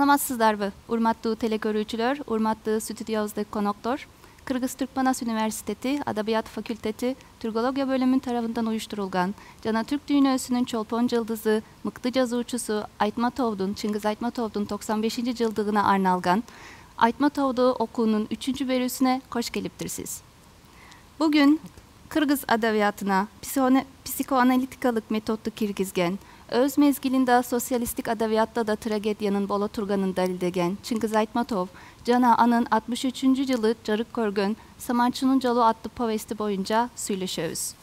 Саламатсыздарбы, урматтуу телекөрүүчүлөр, урматтуу студиябыздагы коноктор. Кыргыз Түркманас университети Адабият факультети Түркология бөлүмүнүн тарабынан уюштурулган жана түрк дүйнөсүнүн чолпон жылдызы, мыкты жазуучусу Айтматовдун, Чыңгыз Айтматовдун 95-жылдыгына арналган Айтматовду окуунун 3-берүүсүнө кош келиптирсиз. Бүгүн Кыргыз адабиятына психоаналитикалык методду киргизген, өз мезгилинде социалистик адабиятта да трагедиянын боло турганын далилдеген Чыңгыз Айтматов жана анын 63-жылы жарык көргөн Саманчынын жолу аттуу повести боюнча сүйлөшөбүз.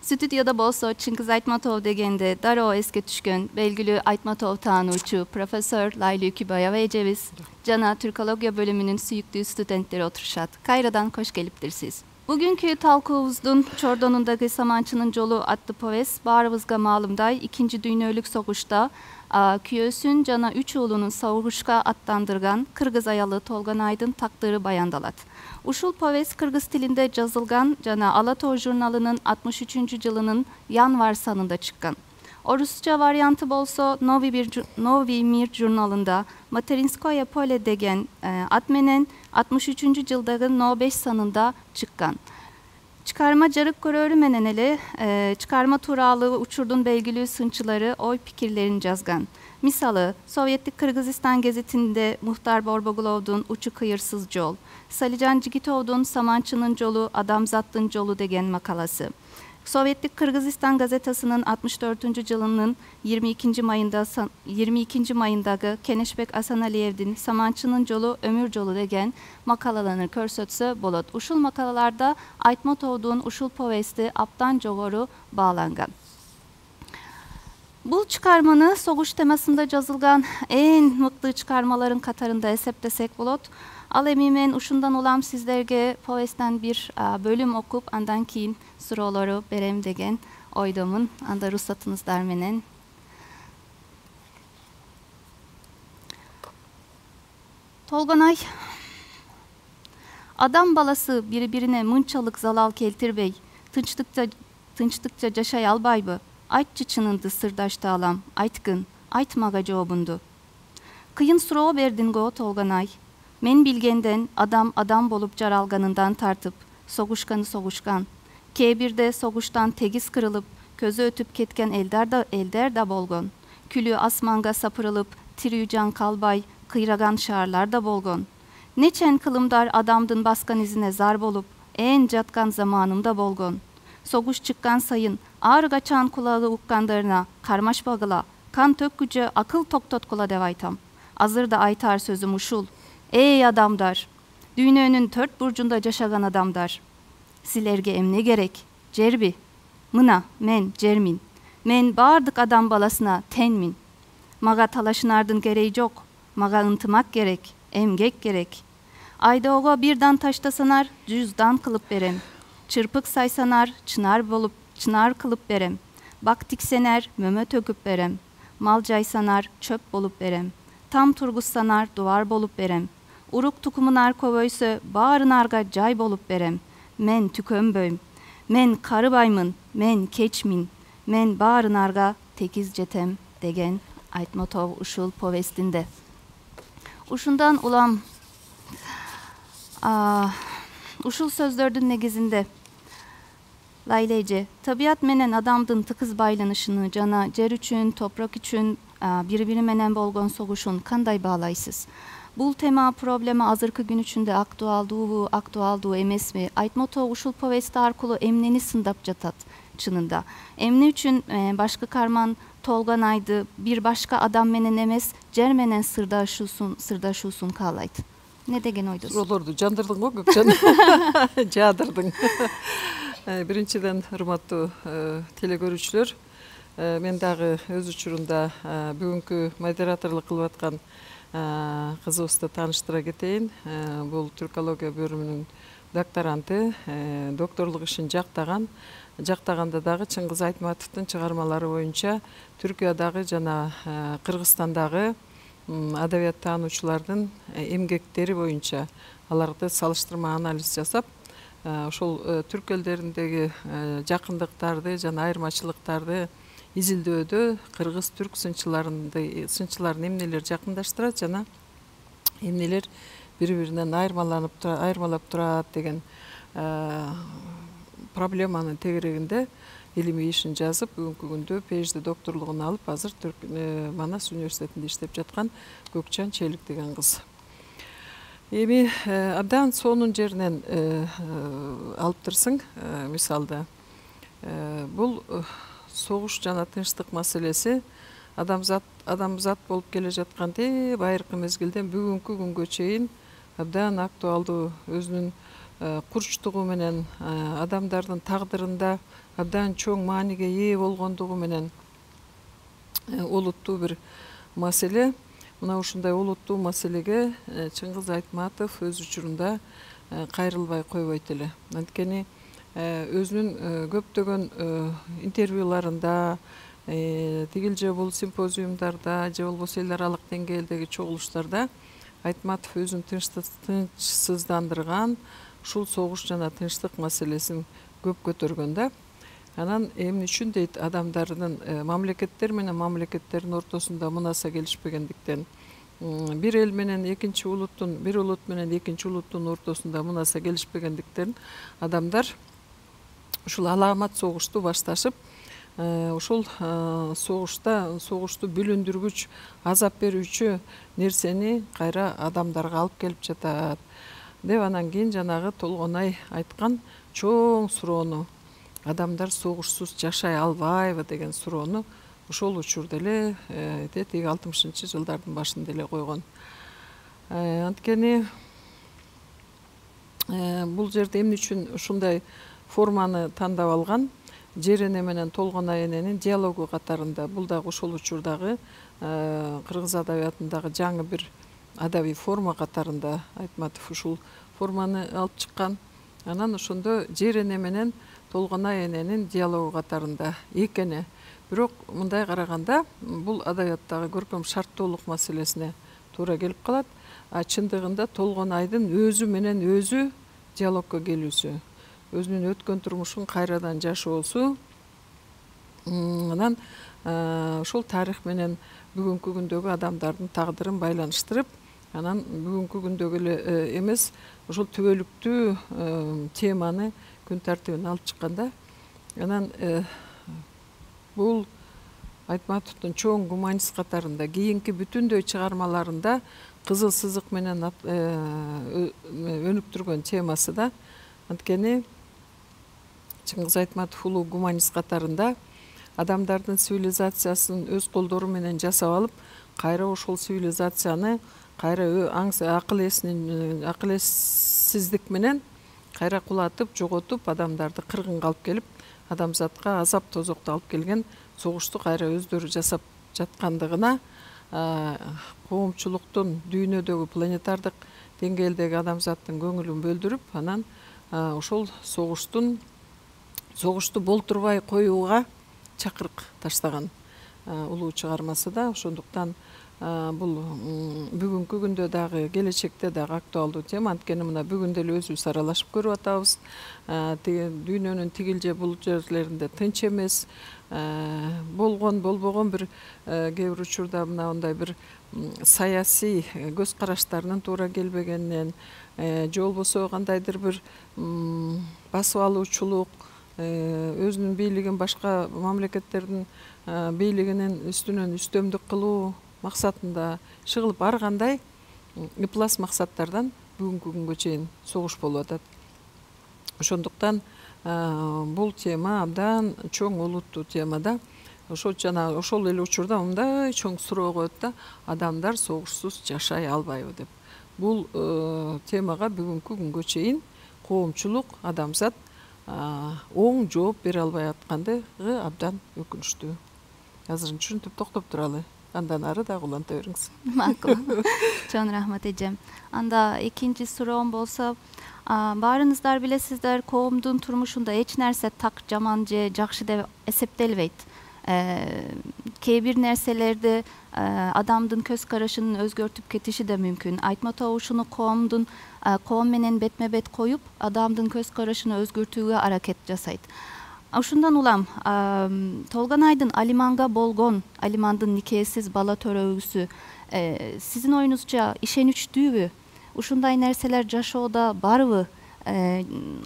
Студияда болсо Чыңгыз Айтматов дегенде дароо эске түшкөн белгилүү Айтматов таануучу профессор Лайлы Үкүбаева эжебиз жана түркология бөлүмүнүн сүйүктүү студенттери отурушат. Кайрадан кош келиптирсиз. Бүгүнкү талкуубуздун чордонундагы Саманчынын жолу аттуу повест баарыбызга маалымдай 2 дүйнөлүк согушта күйөөсүн жана 3 уулунун согушка аттандырган кыргыз аялы Толгонайдын тактыры баяндалат. Ушул повест кыргыз тилинде жазылган жана Ала Тоо журналынын 63-жылынын январь санында чыккан. Орусча варианты болсо Новый мир журналында Материнское поле деген ат менен 63-жылдагы 05 санында чыккан. Çıkarma жарык көрөрү менен эле çıkarma тууралуу учурдун белгилүү сынчылары ой пикирлерин жазган. Мисалы, Советтик Кыргызстан гезитинде Мухтар Борбогуловдун Учу кыйырсыз жол, Салижан Жигитовдун Саманчынын жолу, Адамзаттын жолу деген макаласы. Советтик Кыргызстан газетасынын 64-жылынын 22 майындагы Кенешбек Асаналиевдин Саманчынын жолу, Өмүр жолу деген макалаларын көрсөтсө болот. Ушул макалаларда Айтматовдун ушул повести аптан жогору бааланган. Бул чыгарманы согуш темасында жазылган эң мыкты чыгармаларын катарында эсептесек болот. Ал эми мен ушундан улам сиздерге повесттен бир бөлүм окуп, андан кийин суроолору берем деген ойдомун. Анда рухсатыңыздар менен. Толгонай. Адам баласы бири-бирине мынчалык залал келтирбей, тынчтыкча жашай албайбы? Айтчы чынынды сырдашты алам, айткын, айтмага жообунду. Кыйын суроо бердин го, Толгонай. Men bilgenden adam bolup jaralganından tartıp, soguşkan. Kebirde soguştan tegiz kırılıp, közü ötüp ketken elder da bolgon. Külü asmanga sapırılıp, tirüy can kalbay, kıyragan şaarlar da bolgon. Neçen kılımdar adamdın baskan izine zar bolup, en jatkan zamanımda bolgon. Soguş çıkkan sayın, ağır gaçan kulağı ukkandarına, karmaş bagıla, kan tökkücü akıl toktot kula devaytam. Azır da aytar sözüm uşul. Ey adamdar, düğününün 4 burcunda yaşagan adamdar. Silerge emne gerek, cerbi, mına, men, cermin. Men bağırdık adam balasına tenmin. Maga talaşınardın gereği yok, maga ıntımak gerek, emgek gerek. Ayda oğa birdan taşta sanar, cüzdan kılıp berem. Çırpık saysanar, çınar kılıp berem. Bak tiksener, mömö töküp berem. Mal caysanar, çöp bolup berem. Tam turgus sanar, duvar bolup berem. Uruk tukumunar kovöysö, bağrınarga cay bolup berem. Men tükömböym, men karıbaymın, men keçmin, men bağrınarga tekiz cetem degen Айтматов ушул повестинде. Ушундан улам ушул сөздөрдүн негизинде Layla эже, tabiat menen adamdın tıkız baylanışını jana jer üçün, toprak üçün biri menen bolgon soguşun kanday bağlaysız? Bul tema problemi azırkı gün içinde aktualdu emesmi? Айтматов ушул povesti arkulu emneni sındap jatat çınında. Emne üçün başka karman Толгонайды bir başka adam menen emes, jer menen sırdaşusun kalayt. Ne degen oydus? Olurdu, jandırdın go Gökçen. Jadırdın. Birinciden hurmattуу телекөрүүчүлөр, мен дагы өз учурунда бүгүнкү модераторлук кылып аткан кызыбызды тааныштыра кетейин. Бул түркология бөлүмүнүн докторанты, докторлук ишин жактаганда дагы Чыңгыз Айтматовдун чыгармалары боюнча Түркиядагы жана Кыргызстандагы адабият таануучулардын эмгектери боюнча аларды салыштырма анализ жасап, ошол түрк элдериндеги жакындыктарды жана айырмачылыктарды изилдөөдө кыргыз түрк сынчыларын эмнелер жакындаштырат жана эмнелер бири-биринен айырмалап турат деген проблеманын тегерегинде илимий ишин жазып, бүгүнкү күндө PhD докторлугун алып, азыр Манас университетинде иштеп жаткан Көкчан Челик деген кыз. Эми абдан сонун жеринен алып турсуң, мисалда бул согуш жана тынчтык маселеси адамзат болуп келе жаткан байыркы мезгилден бүгүнкү күнгө чейин абдан актуалдуу, өзүнүн курчтугу менен адамдардын тагдырында абдан чоң мааниге ээ болгондугу менен олуттуу бир маселе. Мына ушундай олуттуу маселеге Чыңгыз Айтматов өз учурунда кайрылбай койбойт эле. Анткени өзүнүн көптөгөн интервьюларында, тигил же бул симпозиумдарда, же болбосо эл аралык деңгээлдеги чогулуштарда Айтматов өзүн тынчсыздандырган ушул согуш жана тынчтык маселесин көп көтөргөн да. Анан эмне үчүн дейт, адамдардын мамлекеттер менен мамлекеттердин ортосунда мунаса келишпегендиктен, бир эл менен экинчи улуттун, бир улут менен экинчи улуттун ортосунда мунаса келишпегендиктен адамдар ушул аламат согушту башташып, ушул согушту бүлүндүргүч, азап берүүчү нерсени кайра адамдарга алып келип жатат деп, анан кийин жанагы Толгонай айткан чоң суроону, адамдар согушсуз жашай албайбы деген суроону ошол учурда эле тиги 60-жылдардын башында эле койгон. Анткени бул жерде эмне үчүн ушундай форманы тандап алган? Жер эне менен Толгонай эненин диалогу катарында, бул дагы ошол учурдагы кыргыз адабиятындагы жаңы бир адабий форма катарында Айтматов ушул форманы алып чыккан. Анан ошондо жер эне менен Толгонай эненин диалогу катарында экени. Бирок мындай караганда бул адабияттагы көркөм шарттуулук маселесине туура келип калат. А чындыгында Толгонайдын өзү менен өзү диалогко келүүсү, өзүнүн өткөн турмушун кайрадан жашоосу, анан ошол тарих менен бүгүнкү күндөгү адамдардын тагдырын байланыштырып, анан бүгүнкү күндөгү эле эмес, ошол түбөлүктүү теманы күн тартибине алып чыкканда, анан бул Айтматовдун чоң гуманист катарында кийинки бүтүндөй чыгармаларында кызыл сызык менен өнүктүргөн темасы да. Анткени Чыңгыз Айтматов улуу гуманист катарында адамдардын цивилизациясын өз колдору менен жасап алып, кайра ошол цивилизацияны кайра акыл эссиздик менен кайра кулатып, жоготуп, адамдарды кыргынга алып келип, адамзатка азап тозокту алып келген согушту кайра өздөрү жасап жаткандыгына, коомчулуктун, дүйнөдөгү планетардык деңгээлдеги адамзаттын көңүлүн бөлдүрүп, анан ошол согушту болтурбай коюуга чакырык таштаган улуу чыгармасы да. Ошондуктан бул бүгүнкү күндө дагы, келечекте дагы актуалдуу тема. Анткени мына бүгүн деле өзүбүз аралашып көрүп атабыз. Дүйнөнүн тигил же бул жерлеринде тынч эмес, болбогон бир кээ бир учурда мындай бир саясий көз караштарынын туура келбегенинен, же болбосо кандайдыр бир басып алуучулук, өзүнүн бийлигин башка мамлекеттердин бийлигинин үстүнөн үстөмдүк кылуу максатында чыгылып ар кандай ыплас максаттардан бүгүнкү күнгө чейин согуш болуп атат. Ошондуктан бул тема абдан чоң олуттуу тема да. Ошол эле учурда мындай чоң суроо коет да, адамдар согушсуз жашай албайбы деп. Бул темага бүгүнкү күнгө чейин коомчулук, адамзат оң жооп бере албай аткандыгы абдан өкүнүчтүү. Азыр ушинтип токтоп туралы. Андан ары дагы уланта бериңиз. Макул. Чоң рахмат эжем. Анда экинчи суроом болсо, баарыңыздар билесиздер, коомдун турмушунда эч нерсе так, жаман же жакшы деп эсептелбейт. Кээ бир нерселерди адамдын көз карашынын өзгөртүп кетиши да мүмкүн. Айтматов ушуну коом менен бетме бет коюп, адамдын көз карашын өзгөртүүгө аракет жасайт. Ушундан улам Толгонайдын Алиманга болгон, Алимандын никеһсиз бала төрөгүсү сиздин оюңузча ишеничтүүбү? Ушундай нерселер жашоодо барбы?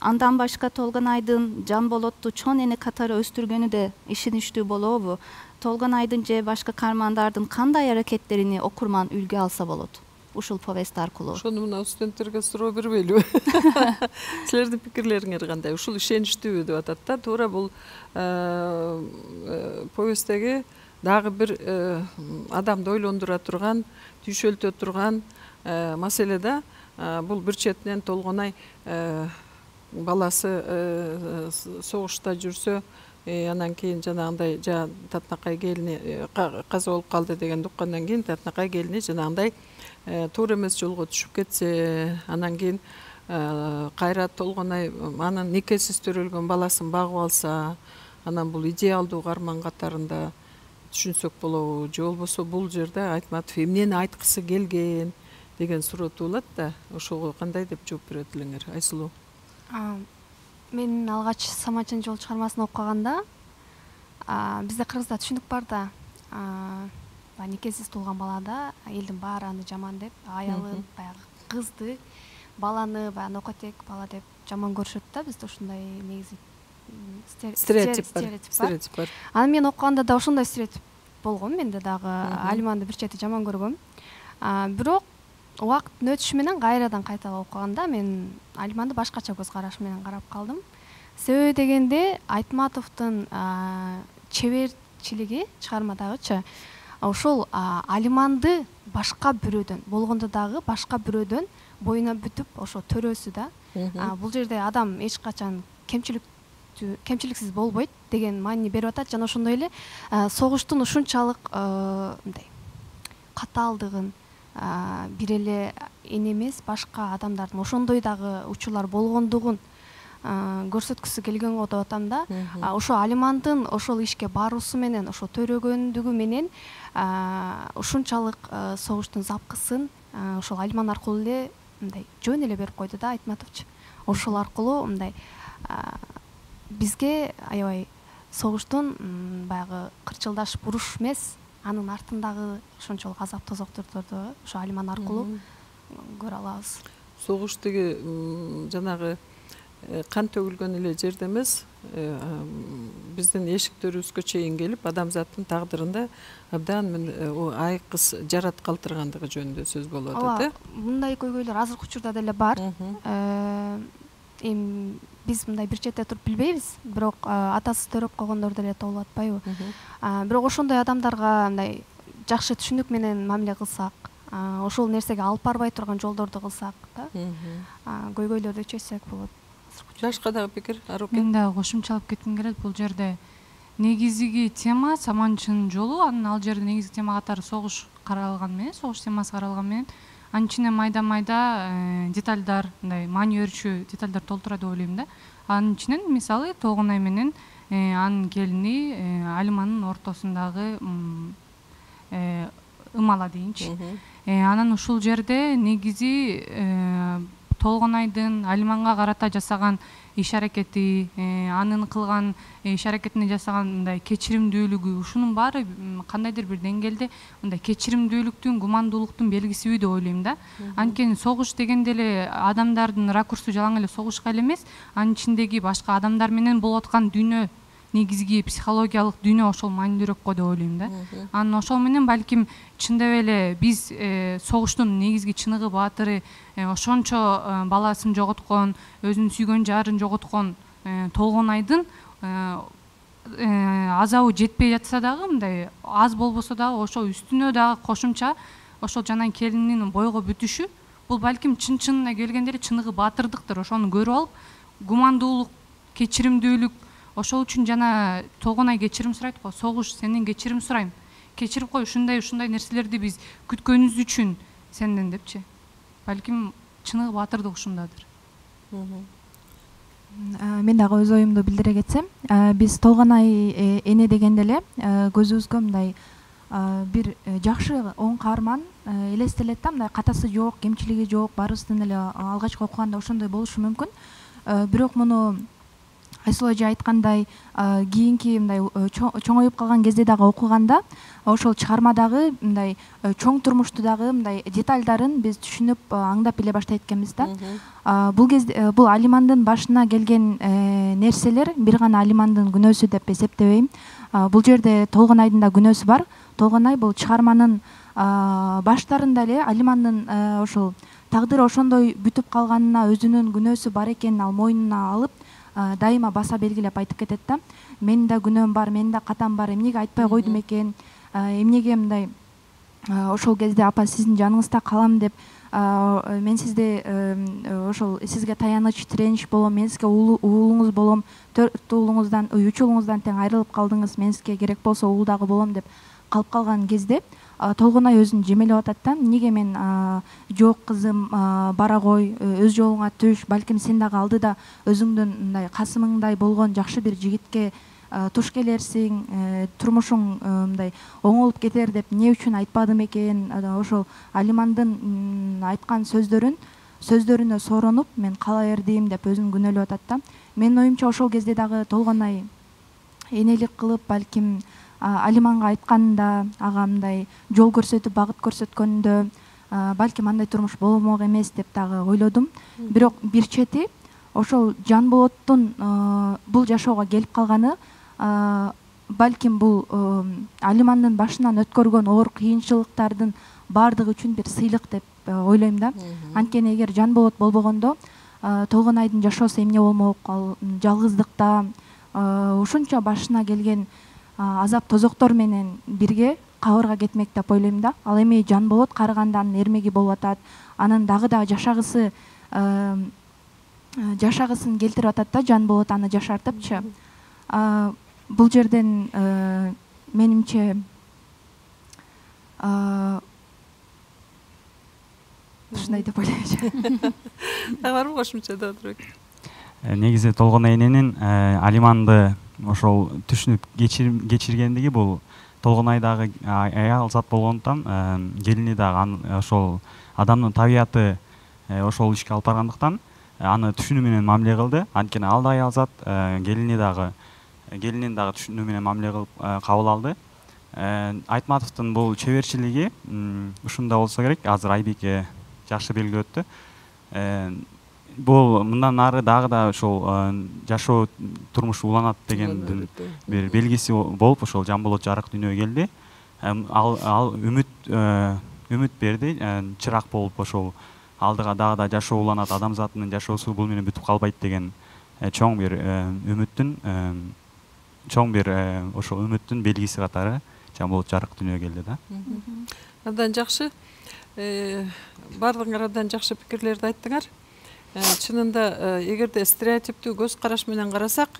Андан башка Толгонайдын Жан Болотту чоң эне катары өстүргөнү да ишеничтүү болобу? Толгонайдын же башка каармандардын кандай аракеттерини окурман үлгү алса болот ушул повест аркылуу? Ошону мына студенттерге суроо бербейлиби? Силердин пикирлериңер кандай? Ушул ишеничтүүбү деп атат да. Туура бул повесттеги дагы бир адамды ойлондура турган, түйшөлтө турган маселе да. Бул бир четинен Толгонай баласы согушта жүрсө, анан кийин жанагындай Татнакай келини каза болуп калды дегенди уккандан кийин Татнакай келини жанагындай туура эмес жолго түшүп кетсе, анан кийин кайра Толгонай анын никесиз төрөлгөн баласын багып алса, анан бул идеалдуу каарман катарында түшүнсөк болобу? Же болбосо бул жерде Айтматов эмнени айткысы келген деген суроо туулат да. Ошого кандай деп жооп берет элеңер, Айсулуу? Мен алгач Самачын жол чыгармасын окуганда бизде Кыргызда түшүнүк бар да. Никесиз туулган балада элдин баары аны жаман деп, аялын, баягы кызды, баланы баягы нокотек бала деп жаман көрүшөт да. Бизде ошондой негизи стереотип бар. Аны мен окуганда да ошондой стереотип болгон. Менде дагы Алиманды бир чети жаман көргөм. Бирок убакыттын өтүшү менен кайрадан кайталап окуганда мен Алиманды башкача көз караш менен карап калдым. Себеби дегенде Айтматовдун чеберчилиги чыгармадагычы ошол Алиманды башка бирөөдөн болгондо дагы башка бирөөдөн боюна бүтүп ошо төрөсү да. Бул жерде адам эч качан кемчиликсиз болбойт деген маани берип атат. Жана ошондой эле согуштун ушунчалык мындай катаалдыгын бир эле эне эмес башка адамдардын ошондой дагы учурлар болгондугун көрсөткүсү келген го деп атам да. Ошо Алимандын ошол ишке баруусу менен, ошо төрөгөндүгү менен ушунчалык согуштун запкысын ошол Алиман аркылуу эле мындай жөн эле берип койду да Айтматовчу. Ошол аркылуу мындай бизге аябай согуштун баягы кырчылдаш буруш эмес, анын артындагы ошончолук азап тозоктурду ошо Алиман аркылуу көрө алабыз. Согуш тиги жанагы кан төгүлгөн эле жерде эмес, биздин эшиктерибизге чейин келип адамзаттын тагдырында абдан айкыз жарат калтыргандыгы жөнүндө сөз болуп атат. Мындай көйгөйлөр азыркы учурда деле бар. Эми биз мындай бир четте туруп билбейбиз, бирок атасы төрөп койгондор деле болуп атпайбы? Бирок ошондой адамдарга мындай жакшы түшүнүк менен мамиле кылсак, ошол нерсеге алып барбай турган жолдорду кылсак да, көйгөйлөрдү чечсек болот. Башка дагы пикир, Аруке? Мен дагы кошумчалап кетким келет. Бул жерде негизги тема Саманчынын жолу, анын ал жерде негизги тема катары согуш каралган менен, согуш темасы каралган менен, анын ичине майда-майда детальдар, мындай маани берүүчү детальдар толтура деп ойлойм да. Анын ичинен мисалы Толгонай менен анын келини Алиманын ортосундагы ымала дейинчи. Анан ушул жерде негизи Толгонайдын Алиманга карата жасаган иш аракети, анын кылган иш аракетине жасаган мындай кечиримдүүлүгү, ушунун баары кандайдыр бир деңгээлде мындай кечиримдүүлүктүн, гумандуулуктун белгисиби деп ойлойм да. Анткени согуш дегенде эле адамдардын ракурсу жалаң эле согушка эле эмес, анын ичиндеги башка адамдар менен болуп аткан дүйнө, негизги психологиялык дүйнө ошол маанилүүрөөк го деп ойлойм да. Анан ошол менен балким чындап эле биз согуштун негизги чыныгы баатыры ошончо баласын жоготкон, өзүнүн сүйгөн жарын жоготкон Толгонайдын азабы жетпей жатса дагы, мындай аз болбосо дагы ошо үстүнө дагы кошумча ошол жанагы келининин бойго бүтүшү, бул балким чын-чынына келгенде эле чыныгы баатырдыктыр. Ошону көрүп алып, гумандуулук, кечиримдүүлүк, ошол үчүн жана Толгонай кечирим сурайт го. Согуш, сенден кечирим сурайм. Кечирип кой, ушундай нерселерди биз күткөнүбүз үчүн сенден депчи. Балким чыныгы баатырдык ушундадыр. Мен дагы өз оюмду билдире кетсем, биз Толгонай эне дегенде эле көзүбүзгө мындай бир жакшы оң каарман элестелет да, мындай катасы жок, кемчилиги жок, баарыбыздын эле алгачкы окуганда ошондой болушу мүмкүн. Бирок муну Айсул эже айткандай, кийинки мындай чоңоюп калган кезде дагы окуганда ошол чыгармадагы мындай чоң турмушту дагы мындай детальдарын биз түшүнүп аңдап биле баштайт экенбиз да. Бул кезде бул Алимандын башына келген нерселер бир гана Алимандын күнөөсү деп эсептебейм. Бул жерде Толгонайдын да күнөөсү бар. Толгонай бул чыгарманын баштарында эле Алимандын ошол тагдыры ошондой бүтүп калганына өзүнүн күнөөсү бар экенин ал мойнуна алып дайыма баса белгилеп айтып кетет да. Менин да күнөөм бар, менин да катам бар, эмнеге айтпай койдум экен, эмнеге мындай ошол кезде апа сиздин жаныңызда калам деп мен сизде ошол сизге таяныч тиреніш болом, мен сизге уулуңуз болом, 4 уулуңуздан 3 уулуңуздан тең айрылып калдыңыз, мен сизге керек болсо уул дагы болом деп калып калган кезде Толгонай өзүн жемелеп атат да. Неге мен жок кызым бара кой, өз жолуңа түш, балким сен дагы алдыда өзүңдүн мындай касымыңдай болгон жакшы бир жигитке туш келерсиң, турмушуң мындай оңолуп кетер деп эмне үчүн айтпадым экен. Ошол Алимандын айткан сөздөрүнө соронуп мен кала бердим деп өзүн күнөөлөп атат да. Менин оюмча ошол кезде дагы Толгонай энелик кылып балким Алиманга айтканда ага мындай жол көрсөтүп багыт көрсөткөндө балким андай турмуш болмок эмес деп дагы ойлодум. Бирок бир чети ошол Жанболоттун бул жашоого келип калганы балким бул Алимандын башынан өткөргөн оор кыйынчылыктардын баардыгы үчүн бир сыйлык деп ойлойм да. Анткени эгер Жанболот болбогондо Толгонайдын жашоосу эмне болмок, ал жалгыздыкта ушунча башына келген азап тозоктор менен бирге кабырга кетмек деп ойлойм да. Ал эми Жанболот карыганда анын эрмеги болуп атат, анын дагы жашагысын келтирип атат да. Жанболот аны жашартыпчы. Бул жерден менимче ушундай деп ойлойм. Барбы кошумча да отурук. Негизи Толгонай эненин Алиманды ошол түшүнүп кечиргендиги бул Толгонайдагы аял зат болгондуктан келини дагы ошол адамдын табияты ошол ишке алып баргандыктан аны түшүнүү менен мамиле кылды. Анткени ал да аял зат, келинин дагы түшүнүү менен мамиле кылып кабыл алды. Айтматовдун бул чеберчилиги ушунда болсо керек. Азыр Айбике жакшы белгилеп өттү. Бул мындан ары дагы да ошол жашоо турмуш уланат дегендин бир белгиси болуп ошол Жанболот жарык дүйнөгө келди. Ал үмүт берди, чырак болуп ошол алдыга дагы да жашоо уланат, адамзаттын жашоосу бул менен бүтүп калбайт деген чоң бир үмүттүн белгиси катары Жанболот жарык дүйнөгө келди да. Абдан жакшы. Бардыгыңар абдан жакшы пикирлерди айттыңар. Чынында эгерде стереотиптүү көз караш менен карасак,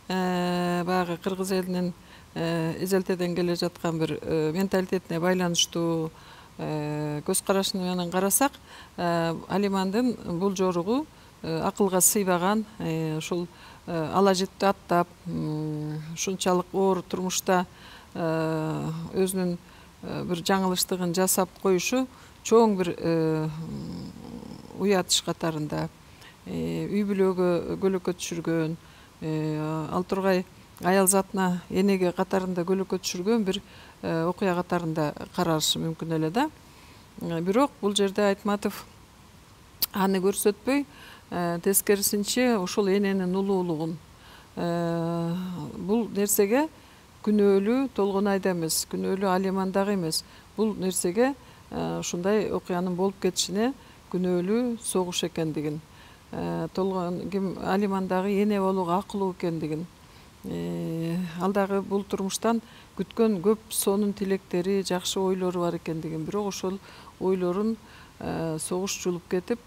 баягы кыргыз элинин эзелтеден келе жаткан бир менталитетине байланыштуу көз карашы менен карасак, Алимандын бул жоругу акылга сыйбаган, ушул ала жетти аттап, ушунчалык оор турмушта өзүнүн бир жаңылыштыгын жасап коюшу чоң бир уят иш катарында. Үй бүлөгө көлөкө түшүргөн, ал тургай аял затына энеге катарында көлөкө түшүргөн бир окуя катарында каралышы мүмкүн эле да. Бирок бул жерде Айтматов аны көрсөтпөй, тескерисинче ошол эненин улуулугун, бул нерсеге күнөөлүү Толгонайда эмес, күнөөлүү Алимандагы эмес, бул нерсеге ушундай окуянын болуп кетишине күнөөлүү согуш экендигин, Алимандагы эне болууга акылуу экендигин, ал дагы бул турмуштан күткөн көп сонун тилектери, жакшы ойлору бар экендигин, бирок ошол ойлорун согуш жулуп кетип,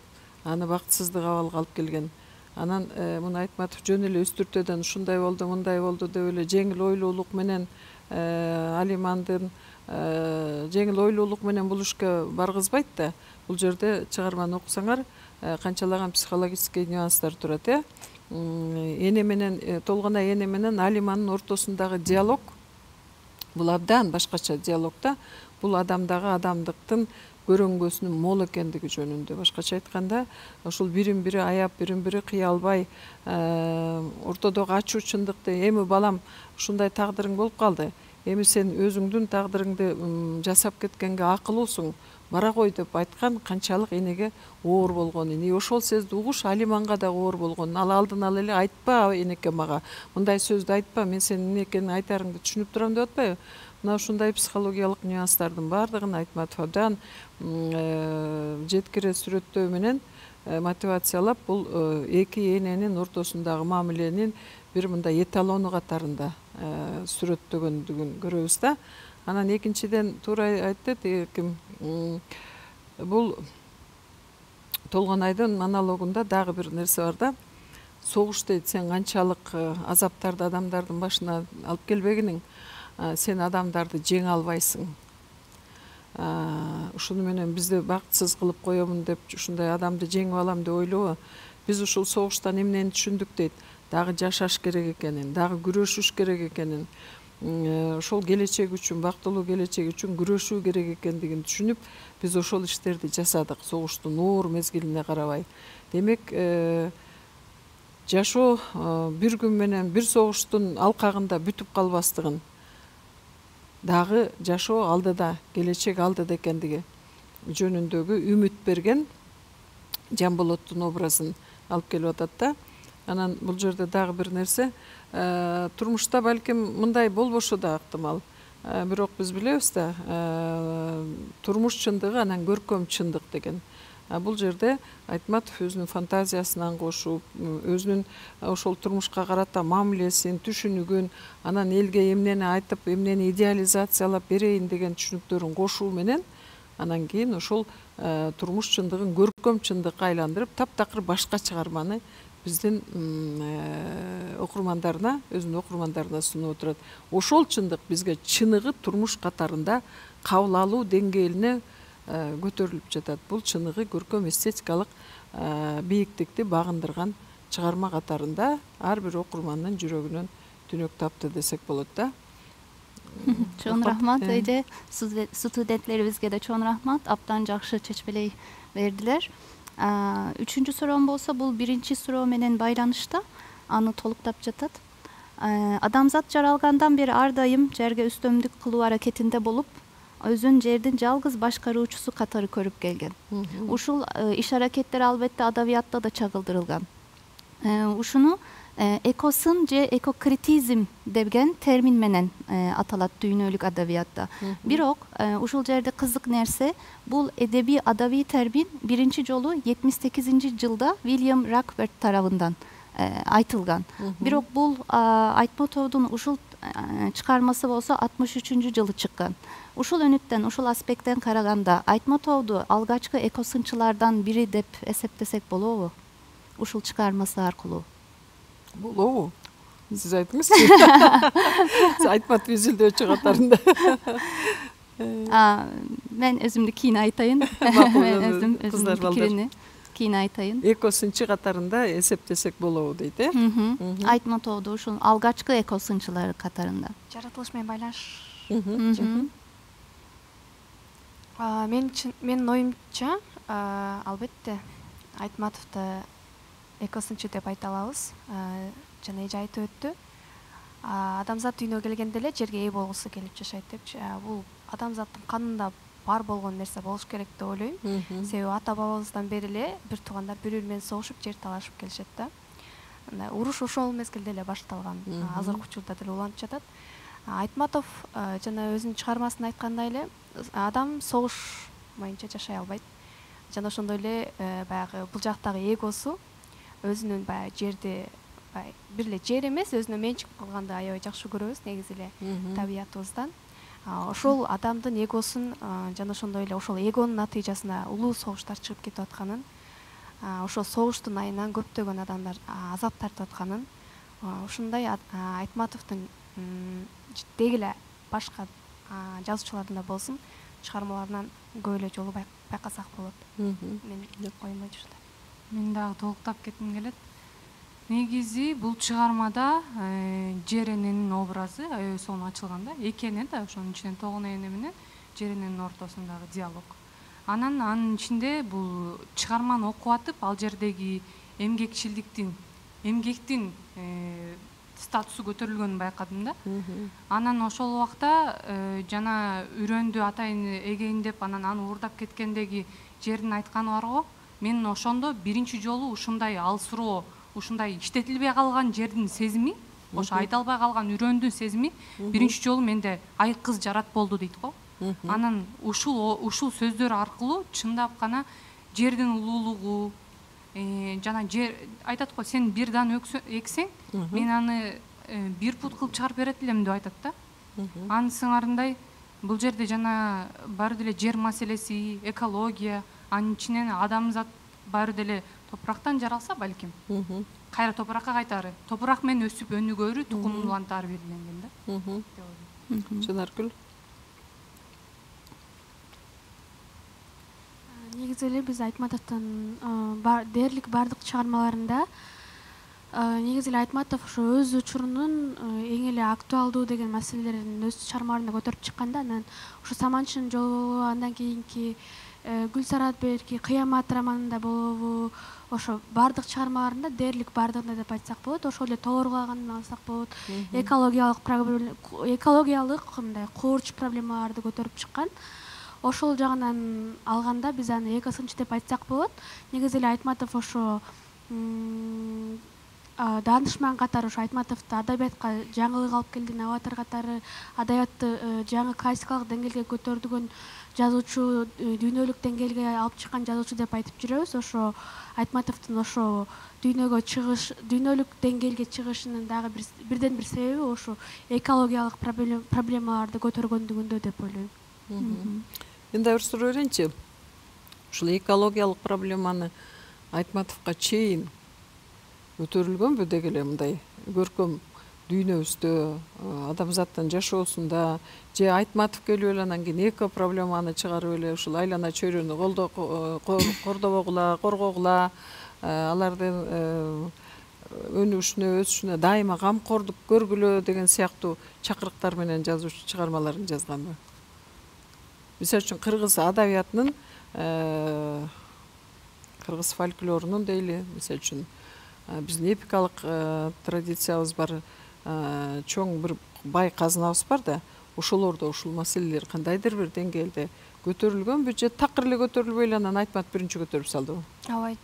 аны бактысыздык абалга алып келген. Анан муну Айтматов жөн эле үстүртөдөн ушундай болду, мындай болду деп эле жеңил ойлуулук менен Алимандын жеңил ойлуулук менен бул ишке баргызбайт да. Бул жерде чыгарманы окусаңар канчалаган психологический нюанстар турат, эне менен Толгонай эне менен Алиманын ортосундагы диалог бул абдан башкача диалог да. Бул адамдагы адамдыктын көрөңгөсүнүн мол экендиги жөнүндө. Башкача айтканда, ошол бирин бири аяп, бирин бири кыялбай, ортодогу ачуу чындыкты эми балам ушундай тагдырың болуп калды. Эми сен өзүңдүн тагдырыңды жасап кеткенге акылуусуң. Бара кой деп айткан канчалык энеге оор болгонун, ошол сөздү угуш Алиманга да оор болгонун, ал алдын ала эле айтпа энеке мага, мындай сөздү айтпа, мен сенин эмне экенин айтарыңды түшүнүп турам деп атпайбы? Мына ушундай психологиялык нюанстардын баардыгын Айтматов абдан жеткире сүрөттөө менен мотивациялап, бул эки эненин ортосундагы мамиленин бир мындай эталону катарында сүрөттөгөндүгүн көрөбүз да. Анан экинчиден туура айтты ким, бул Толгонайдын монологунда дагы бир нерсе бар да. Согуш дейт, сен канчалык азаптарды адамдардын башына алып келбегиниң, сен адамдарды жеңе албайсың. Ушуну менен бизди бактсыз кылып коемун деп, ушундай адамды жеңип алам деп ойлобо. Биз ушул согуштан эмнени түшүндүк дейт. Дагы жашаш керек экенин, дагы күрөшүш керек экенин, ошол келечек үчүн, бактылуу келечек үчүн күрөшүү керек экендигин түшүнүп, биз ошол иштерди жасадык, согуштун оор мезгилине карабай. Демек, жашоо бир күн менен бир согуштун алкагында бүтүп калбастыгын, дагы жашоо алдыда, келечек алдыда экендиги жөнүндөгү үмүт берген Жамболоттун образын алып келип атат да. Анан бул жерде дагы бир нерсе, турмушта балким мындай болбошу да ыктымал. Бирок биз билебиз да, турмуш чындыгы анан көркөм чындык деген. Бул жерде Айтматов өзүнүн фантазиясынан кошуп, өзүнүн ошол турмушка карата мамилесин, түшүнүгүн, анан элге эмнени айтып, эмнени идеализациялап берейин деген түшүнүктөрүн кошуу менен, анан кийин ошол турмуш чындыгын көркөм чындыкка айландырып, таптакыр башка чыгарманы биздин окурмандарына, өзүнүн окурмандарына сунуп отурат. Ошол чындык бизге чыныгы турмуш катарында кабыл алуу деңгээлине көтөрүлүп жатат. Бул чыныгы көркөм эстетикалык бийиктикти багындырган чыгарма катарында ар бир окурмандын жүрөгүнөн түнөк тапты десек болот да. Чоң рахмат эже, студенттерибизге да чоң рахмат. Абдан жакшы чечмелей бердилер. Üçüncü sorum bolsa, bul birinci soru menen байланышта, аны толуктап жатат. Адамзат жаралгандан бери ар дайым жерге үстөмдүк кылуу аракетинде болуп, өзүн жердин жалгыз башкаруучусу катары көрүп келген. Ушул иш аракеттер албетте адабиятта да чагылдырылган. Ушуну экосын же экокритизм деген термин менен аталат дүйнөлүк адабиятта. Бирок ушул жерде кызык нерсе, бул эдеби адаби термин биринчи жолу 78-жылда Вильям Ракверт тарабынан айтылган. Бирок бул Айтматовдун ушул чыгармасы болсо 63-жылы чыккан. Ушул өнүттөн, ушул аспекттен караганда Айтматовду алгачкы экосынчылардан бири деп эсептесек болобу? Ушул чыгармасы аркылуу. Болобу? Сиз айтыңыз. Айтматов изилдөөчү катарында. Мен өзүмдү кийин айтайын. Мен өзүмдүн пикирини кийин айтайын. Экосынчы катарында эсептесек болобу дейт, э? Айтматовду ушул алгачкы экосынчылар катарында. Жаратылыш менен байланыш. Менин оюмча, албетте Айтматовду экосынчы деп айта алабыз. Жана эже айтып өттү. Адамзат дүйнөгө келгенде эле жерге ээ болгусу келип жашайт депчи. Бул адамзаттын канында бар болгон нерсе болуш керек деп ойлойм. Себеби ата бабабыздан бери эле бир туугандар бири-бири менен согушуп, жер талашып келишет да. Уруш ошол мезгилде эле башталган. Азыркы учурда деле уланып жатат. Айтматов жана өзүнүн чыгармасында айткандай эле, адам согуш боюнча жашай албайт. Жана ошондой эле баягы бул жактагы эгосу өзүнүн баягы жерди бир эле жер эмес, өзүнө менчик кылганды аябай жакшы көрөбүз негизи эле табиятыбыздан. Ошол адамдын эгосун жана ошондой эле ошол эгонун натыйжасына улуу согуштар чыгып кетип атканын, ошол согуштун айынан көптөгөн адамдар азап тартып атканын, ушундай Айтматовдун деги эле башка жазуучулардын да болсун чыгармаларынан көп эле жолу байкасак болот. Мен оюм ушундай. Мен дагы толуктап кетким келет. Негизи бул чыгармада жер эненин образы аябай сонун ачылган да. Эки эне да, ошонун ичинен Толгонай эне менен жер эненин ортосундагы диалог. анын ичинде бул чыгарманы окуп атып ал жердеги эмгектин статусу көтөрүлгөнүн байкадым да. Анан ошол убакта жана үрөндү атайын эгейин деп анан аны уурдап кеткендеги жердин айтканы барго, мен ошондо биринчи жолу ушундай алсыроо, ушундай иштетилбей калган жердин сезими, ошо айта албай калган үрөндүн сезими биринчи жолу менде айык кыз жарат болду дейт го. Анан ушул сөздөр аркылуу чындап гана жердин улуулугу, жана жер айтат го, сен бир дан эксең, мен аны бир пут кылып чыгарып берет элем деп айтат да. Анын сыңарындай бул жерде жана баары деле жер маселеси, экология, анын ичинен адамзат баары деле топурактан жаралса балким, кайра топуракка кайтары, топурак менен өсүп өнүгөрү, тукумлантары белгиленген да. Жанаргүл. Негизи эле биз Айтматовдун дээрлик бардык чыгармаларында негизи эле Айтматов ошо өз учурунун эң эле актуалдуу деген маселелерин өз чыгармаларында көтөрүп чыкканда, анан ошо Саманчынын жолу, андан кийинки Гүлсарат берки Кыямат романында болобу, ошо бардык чыгармаларында дээрлик бардыгында деп айтсак болот, ошол эле Тооргулагын алсак болот, экологиялык мындай куурч проблемаларды көтөрүп чыккан. Ошол жагынан алганда биз аны экосынчы деп айтсак болот. Негизи эле Айтматов ошо даанышман катары ошо Айтматовду адабиятка жаңылык алып келди, новатор катары адабиятты жаңы классикалык деңгээлге көтөрдүгөн жазуучу, дүйнөлүк деңгээлге алып чыккан жазуучу деп айтып жүрөбүз. Ошо Айтматовдун ошо дүйнөгө чыгыш, дүйнөлүк деңгээлге чыгышынын дагы бирден бир себеби ошо экологиялык проблемаларды көтөргөндүгүндө деп ойлойм. Мен да бир суроо берейинчи. Ушул экологиялык проблеманы Айтматовго чейин көтөрүлгөнбү деги эле мындай көркөм дүйнөбүздө, адамзаттын жашоосунда, же Айтматов келип эле анан кийин эко проблеманы чыгарып эле ушул айлана чөйрөнү кордобогула, коргогула, алардын өнүгүшүнө, өсүшүнө дайыма камкордук көргүлө деген сыяктуу чакырыктар менен жазуучу чыгармаларын жазганбы? Мисалы үчүн кыргыз адабиятынын, кыргыз фольклорунун дейли, мисалы үчүн биздин эпикалык традициябыз бар, чоң бир бай казынабыз бар да, ошолордо ушул маселелер кандайдыр бир деңгээлде көтөрүлгөнбү, же такыр эле көтөрүлбөй эле анан Айтматов биринчи көтөрүп салдыбы? Ооба.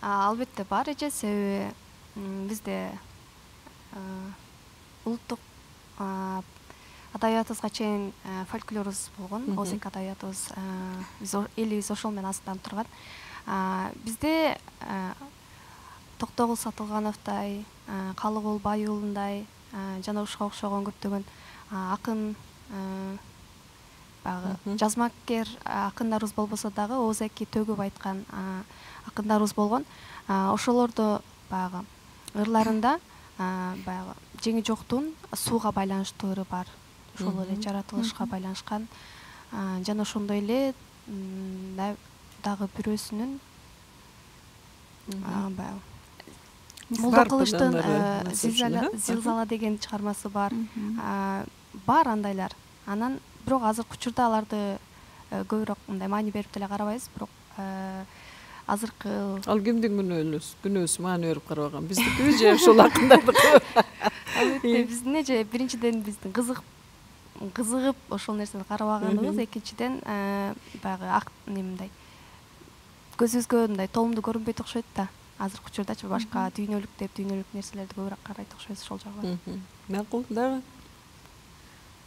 Албетте бар эже, себеби бизде улуттук адабиятыбызга чейин фольклорубуз болгон, озек адабиятыбыз, биз элибиз ошол менен астан турган. Бизде Токтогул Сатылгановдай, Калыгул Байуулундай жана ушуга окшогон көптөгөн акын, баягы жазмакер акындарыбыз болбосо дагы озеки төгүп айткан акындарыбыз болгон. Ошолордо баягы ырларында баягы жеңи жоктун сууга байланыштуу ыры бар. Ошол эле жаратылышка байланышкан, жана ошондой эле дагы бирөөсүнүн баягы Молдо Кылычтын Зилзала деген чыгармасы бар. Бар андайлар. Анан бирок азыркы учурда аларды көбүрөөк мындай маани берип деле карабайбыз, бирок азыркы ал кимдин күнөөсү маани берип карабаган? Биздики же ошол акындардыкы? Албетте биздин эже биринчиден биздин кызыгып ошол нерсени карабаганыбыз, экинчиден баягы мындай көзүбүзгө мындай толумдуу көрүнбөйт окшойт да. Азыркы учурдачы башка дүйнөлүк нерселерди көбүрөөк карайт окшойбуз ошол жагынан. Макул дагы.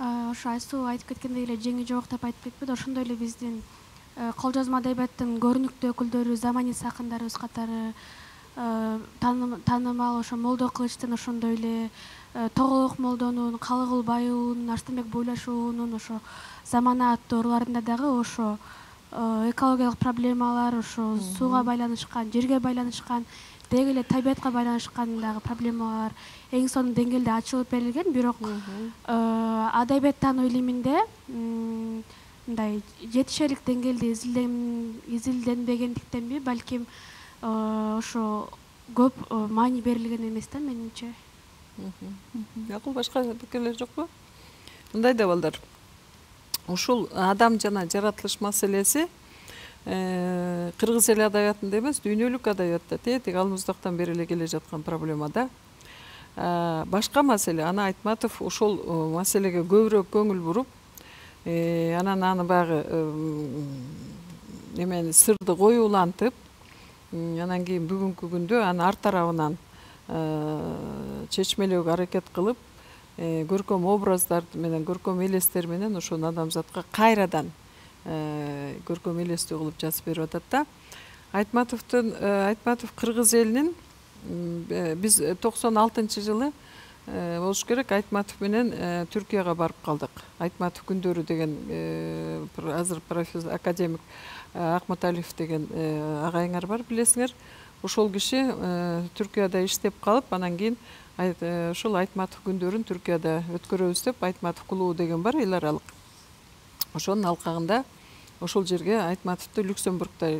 Ошо Айсуу айтып кеткендей эле жеңи жок деп айтып кетпеди. Ошондой эле биздин кол жазма адабияттын көрүнүктүү өкүлдөрү, заманист акындарыбыз катары таанымал ошо Молдо Кылычтын, ошондой эле Тоголок Молдонун, Калыгул Байуулунун, Арстанбек Буйлашуунун ошо Замана аттуу ырларында дагы ошо экологиялык проблемалар, ошо сууга байланышкан, жерге байланышкан, деги эле табиятка байланышкан дагы проблемалар эң сонун деңгээлде ачылып берилген. Бирок адабияттануу илиминде мындай жетишерлик деңгээлде изилденбегендиктенби, балким ошо көп маани берилген эмес да менимче. Макул, башка пикирлер жокпу? Мындай да балдар. ушул адам жана жаратылыш маселеси кыргыз эл адабиятында эмес, дүйнөлүк адабиятта тетиги алмыздактан бери эле келе жаткан проблема да. Башка маселе, ана Айтматов ошол маселеге көбүрөөк көңүл буруп, анан аны баягы немени сырды коюулантып, анан кийин бүгүнкү күндө аны арт тарабынан чечмелөөгө аракет кылып, көркөм образдар менен, көркөм элестер менен ошону адамзатка кайрадан көркөм элестөө кылып жазып берип атат да. Айтматов кыргыз элинин биз 96-жылы болуш керек, Айтматов менен Түркияга барып калдык. Айтматов күндөрү деген азыр профессор академик Акматалиев деген агайыңар бар, билесиңер. Ошол киши Түркияда иштеп калып, анан кийин ошол Айтматов күндөрүн Түркияда өткөрөбүз деп, Айтматов клубу деген бар, эл аралык. Ошонун алкагында ошол жерге Айтматовду Люксембургда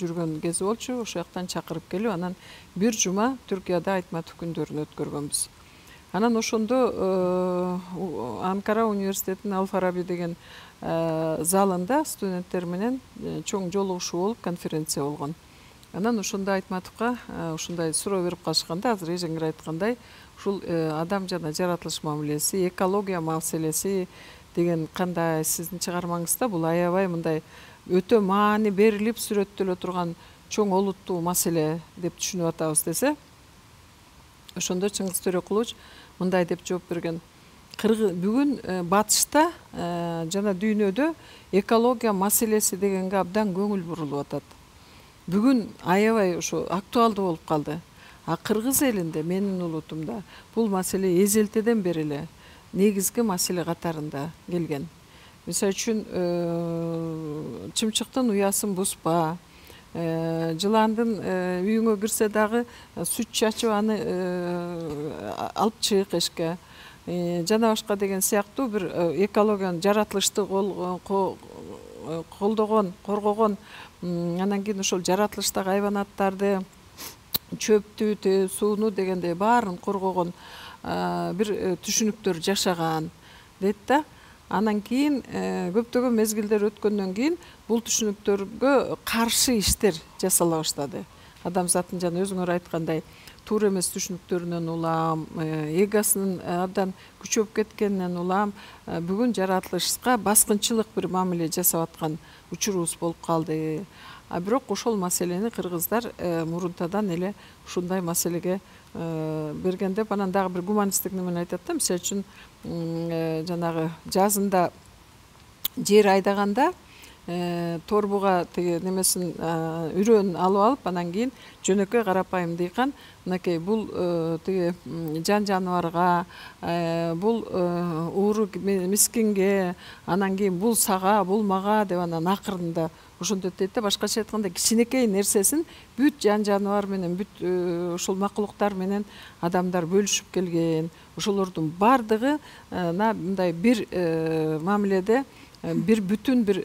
жүргөн кези болчу, ошол жактан чакырып келип, анан бир жума Түркияда Айтматов күндөрүн өткөргөнбүз. Анан ошондо Анкара университетинин Ал-Фараби деген залында студенттер менен чоң жолугушуу болуп, конференция болгон. Анан ошондо Айтматовго ушундай суроо берип калышканда, азыр эжеңер айткандай, ушул адам жана жаратылыш мамилеси, экология маселеси деген кандай сиздин чыгармаңызда бул аябай мындай өтө маани берилип сүрөттөлө турган чоң олуттуу маселе деп түшүнүп атабыз десе, ошондо Чыңгыз Төрөкулович мындай деп жооп берген: бүгүн батышта жана дүйнөдө экология маселеси дегенге абдан көңүл бурулуп атат. Бүгүн аябай ошо актуалдуу болуп калды. А кыргыз элинде, менин улутумда бул маселе эзелтеден бери эле негизги маселе катарында келген. Мисалы үчүн чымчыктын уясын буспа, жыландын үйүңө кирсе дагы сүт чачып аны алып чыгык эшке, жана башка деген сыяктуу бир экологияны, жаратылышты колдогон, коргогон, анан кийин ошол жаратылыштагы хайванаттарды, чөптү, сууну дегендей баарын коргогон бир түшүнүктөр жашаган дейт да. Анан кийин көптөгөн мезгилдер өткөндөн кийин бул түшүнүктөргө каршы иштер жасала баштады. Адамзаттын жана өзүңөр айткандай туура эмес түшүнүктөрүнөн улам, эгосунун абдан күчөп кеткенинен улам бүгүн жаратылышка баскынчылык бир мамиле жасап аткан учурубуз болуп калды. А бирок ошол маселени кыргыздар мурунтадан эле ушундай маселеге берген деп, анан дагы бир гуманисттик немени айтат да. Мисалы үчүн жанагы жазында жер айдаганда торбуга тиги немесин үрөөнүн алып алып, анан кийин жөнөкөй карапайым дыйкан мынакей бул тиги жан жаныбарга, бул ууру мискинге, анан кийин бул сага, бул мага деп анан акырында ошондой дейт да. Башкача айтканда кичинекей нерсесин бүт жан жаныбар менен, бүт ошол макулуктар менен адамдар бөлүшүп келген. Ошолордун бардыгы мындай бир мамиледе бир бүтүн, бир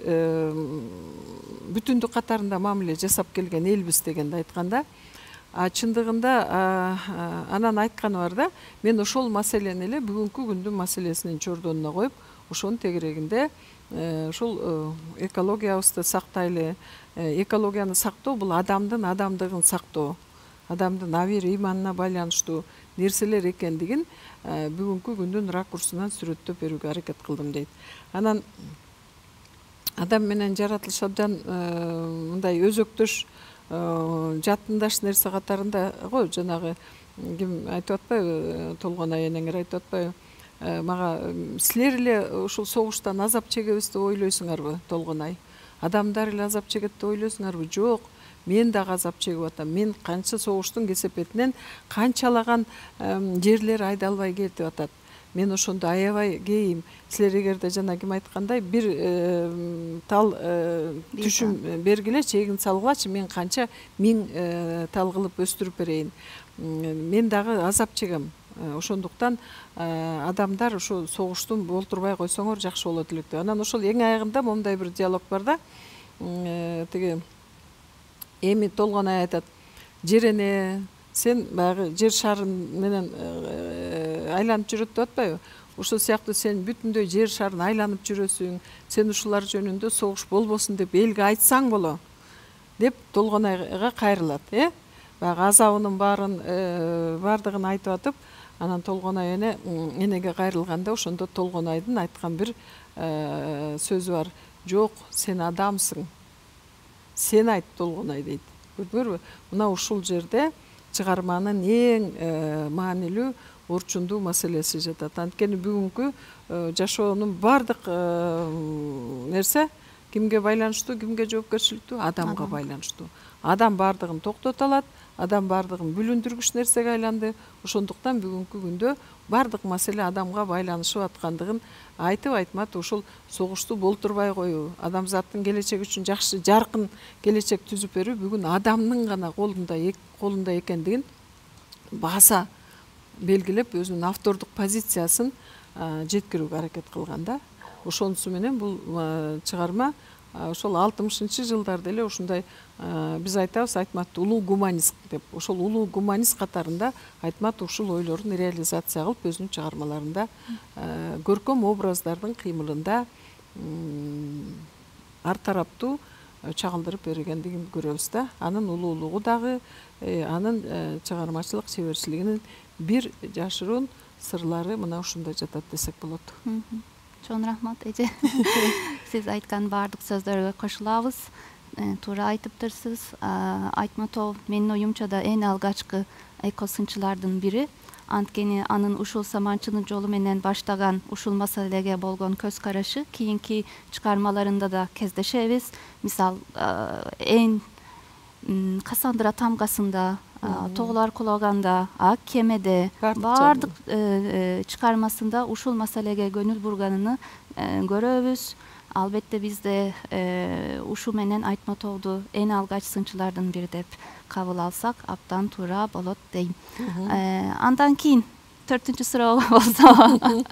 бүтүндүк катарында мамиле жасап келген элбиз дегенди айтканда. Чындыгында анан айтканы бар да, мен ошол маселени эле бүгүнкү күндүн маселесинин чордонуна коюп, ошонун тегерегинде ушул экологиябызды сактайлы. Экологияны сактоо бул адамдыгын сактоо, адамдын абийир ыйманына байланыштуу нерселер экендигин бүгүнкү күндүн ракурсунан сүрөттөп берүүгө аракет кылдым дейт. Анан адам менен жаратылыш абдан мындай өзөктөш, жатындаш нерсе катарында го. Жанагы ким айтып атпайбы, Толгонай энеңер айтып атпайбы, мага силер эле ушул согуштан азап чегебиз деп ойлойсуңарбы, Толгонай? Адамдар эле азап чегет деп ойлойсуңарбы? Жок, мен дагы азап чегип атам. Мен канча согуштун кесепетинен канчалаган жерлер айдалбай кетип атат. Мен ошондо аябай кейим. Силер эгерде жана ким айткандай бир тал түшүм бергилечи, эгин салгылачы, мен канча миң тал кылып өстүрүп берейин. Мен дагы азап чегем. Ошондуктан адамдар ошо согуштун болтурбай койсоңор жакшы болот элек деп. Анан ошол эң аягында момундай бир диалог бар да. Тиги эми Толгонай айтат: "Жерене, сен баягы жер шарын менен айланып жүрөт деп атпайбы? ошол сыяктуу сен бүтүндөй жер шарын айланып жүрөсүң, сен ушулар жөнүндө согуш болбосун деп элге айтсаң боло деп Толгонайга кайрылат. Баягы азабынын бардыгын айтып атып, анан Толгонай энеге кайрылганда ошондо Толгонайдын айткан бир сөзү бар. Жок, сен адамсың. Сен айт, Толгонай дейт. Көрдүңөрбү? Мына ушул жерде чыгарманын эң маанилүү орчундуу маселеси жатат. Анткени бүгүнкү жашоонун бардык нерсе кимге байланыштуу, кимге жоопкерчиликтүү? Адамга байланыштуу. Адам бардыгын токтото алат, адам бардыгын бүлүндүргүч нерсеге айланды. Ошондуктан бүгүнкү күндө бардык маселе адамга байланышып аткандыгын айтып айтмат ушул согушту болтурбай коюу, адамзаттын келечеги үчүн жакшы жаркын келечек түзүп берүү бүгүн адамдын гана колунда экендигин баса белгилеп, өзүнүн автордук позициясын жеткирүүгө аракет кылган да. Ошонусу менен бул чыгарма ошол 60-жылдарда эле ушундай биз айтабыз Айтматты улуу гуманист деп. Ошол улуу гуманист катарында Айтмат ушул ойлорун реализация кылып өзүнүн чыгармаларында көркөм образдардын кыймылында ар тараптуу чагылдырып бергендигин көрөбүз да. Анын улуулугу дагы анын чыгармачылык чеберчилигинин бир жашыруун сырлары мына ушунда жатат десек болот. Чоң рахмат эже. Сиз айткан бардык сөздөргө кошулабыз. Туура айтыптырсыз. Айтматов менин оюмча да эң алгачкы экосынчылардын бири. Анткени анын ушул Саманчынын жолу менен баштаган ушул маселеге болгон көз карашы кийинки чыгармаларында да кездешебиз. Мисал, эң Касандра тамгасында, Тоголар кулаганда, Ак кемеде бардык чыгармасында ушул маселеге көңүл бурганын көрөбүз. Албетте бизде ушу менен Айтматовду эң алгач сынчылардын бири деп кабыл алсак абдан туура болот дейм. Андан кийин 4-чү суроого болсо.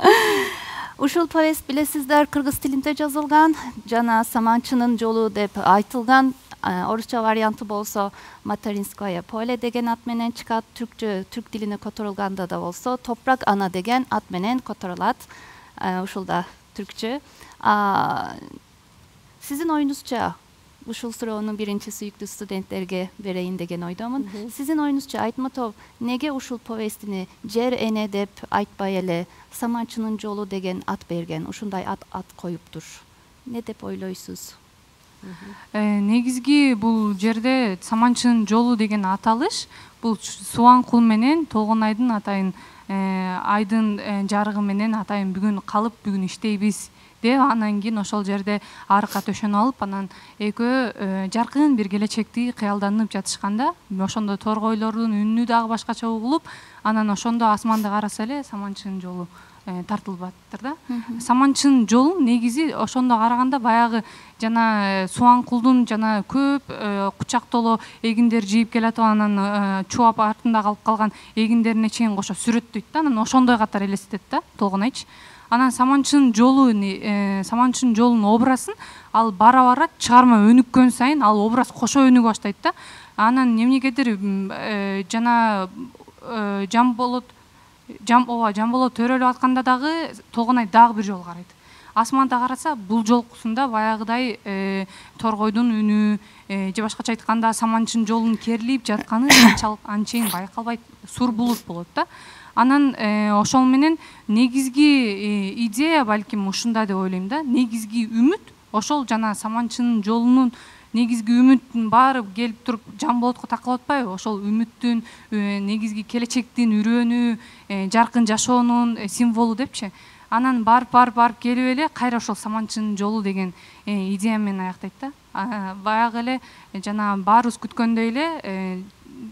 Ушул повесть билесиздер кыргыз тилинде жазылган жана Саманчынын жолу деп айтылган. Орусча варианты болсо Материнское поле деген ат менен чыгат. Түрк тилине которулганда да болсо Топрак ана деген ат менен которулат. Ушул да түркчө. Сиздин оюңузча, ушул суроону биринчи сүйүктүү студенттерге берейин деген ойдомун. Сиздин оюңузча Айтматов неге ушул повестини жер эне деп айтпай эле Саманчынын жолу деген ат берген, ушундай ат коюптур? Не деп ойлойсуз? Негизги бул жерде Саманчынын жолу деген аталыш бул Субанкул менен Толгонайдын атайын айдын жарыгы менен атайын бүгүн калып бүгүн иштейбиз деп анан кийин ошол жерде арыкка төшөнүп алып анан экөө жаркын бир келечекти кыялданып жатышканда ошондо торгойлордун үнү дагы башкача угулуп анан ошондо асманды караса эле Саманчынын жолу тартылып атыптыр да. Саманчынын жолу негизи ошондо караганда баягы жана Субанкулдун жана көп кучактоло эгиндер жийип келатып анан чубап артында калып калган эгиндерине чейин кошо сүрөттөйт да. Анан ошондой катары элестетет да Толгонайчы. Анан Саманчынын жолунун образын ал бара чыгарма өнүккөн сайын ал образ кошо өнүгө баштайт да. Анан эмнегедир жана Жамболот төрөлүп атканда дагы Толгонай дагы бир жол карайт. Асманда караса бул жолкусунда баягыдай торгойдун үнү же башкача айтканда Саманчынын жолунун керилип жатканы анчейин байкалбайт, сур булут болот да. Анан ошол менен негизги идея балким ушундай деп ойлойм да. Негизги үмүт ошол жана Саманчынын жолунун негизги үмүттүн баары келип туруп Жамболотко такалып атпайбы? Ошол үмүттүн негизги келечектин үрөөнү, жаркын жашоонун символу депчи. Анан барып келип эле кайра ошол Саманчынын жолу деген идея менен аяктайт да. Баягы эле жана баарыбыз күткөндөй эле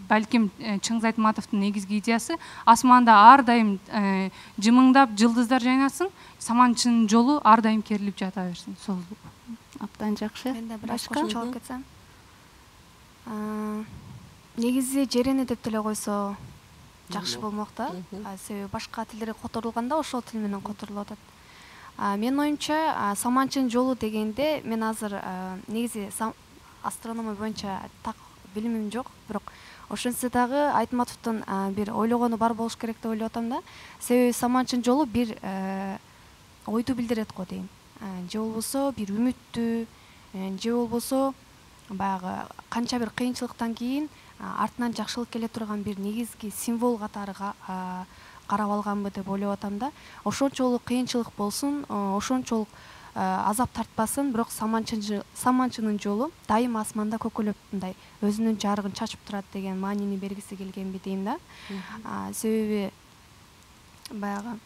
балким Чыңгыз Айтматовдун негизги идеясы асманда ар дайым жымыңдап жылдыздар жайнасын, Саманчынын жолу ар дайым керилип жата берсин, созулуп. Абдан жакшы. Мен да бир кошумча алып кетсем. Негизи жерене деп деле койсо жакшы болмок да. Себеби башка тилдерге которулганда ошол тил менен которулуп атат. Менин оюмча Саманчынын жолу дегенде мен азыр негизи астрономия боюнча так билимим жок, бирок ошентсе дагы Айтматовдун бир ойлогону бар болуш керек деп ойлоп атам да. Себеби Саманчынын жолу бир ойду билдирет го дейм. Же болбосо бир үмүттү, же болбосо баягы канча бир кыйынчылыктан кийин артынан жакшылык келе турган бир негизги символ катары карап алганбы деп ойлоп атам да. Ошончолук кыйынчылык болсун, ошончолук азап тартпасын, бирок Саманчынын жолу дайым асманда көкөлөп мындай өзүнүн жарыгын чачып турат деген маанини бергиси келгенби дейм да. Себеби баягы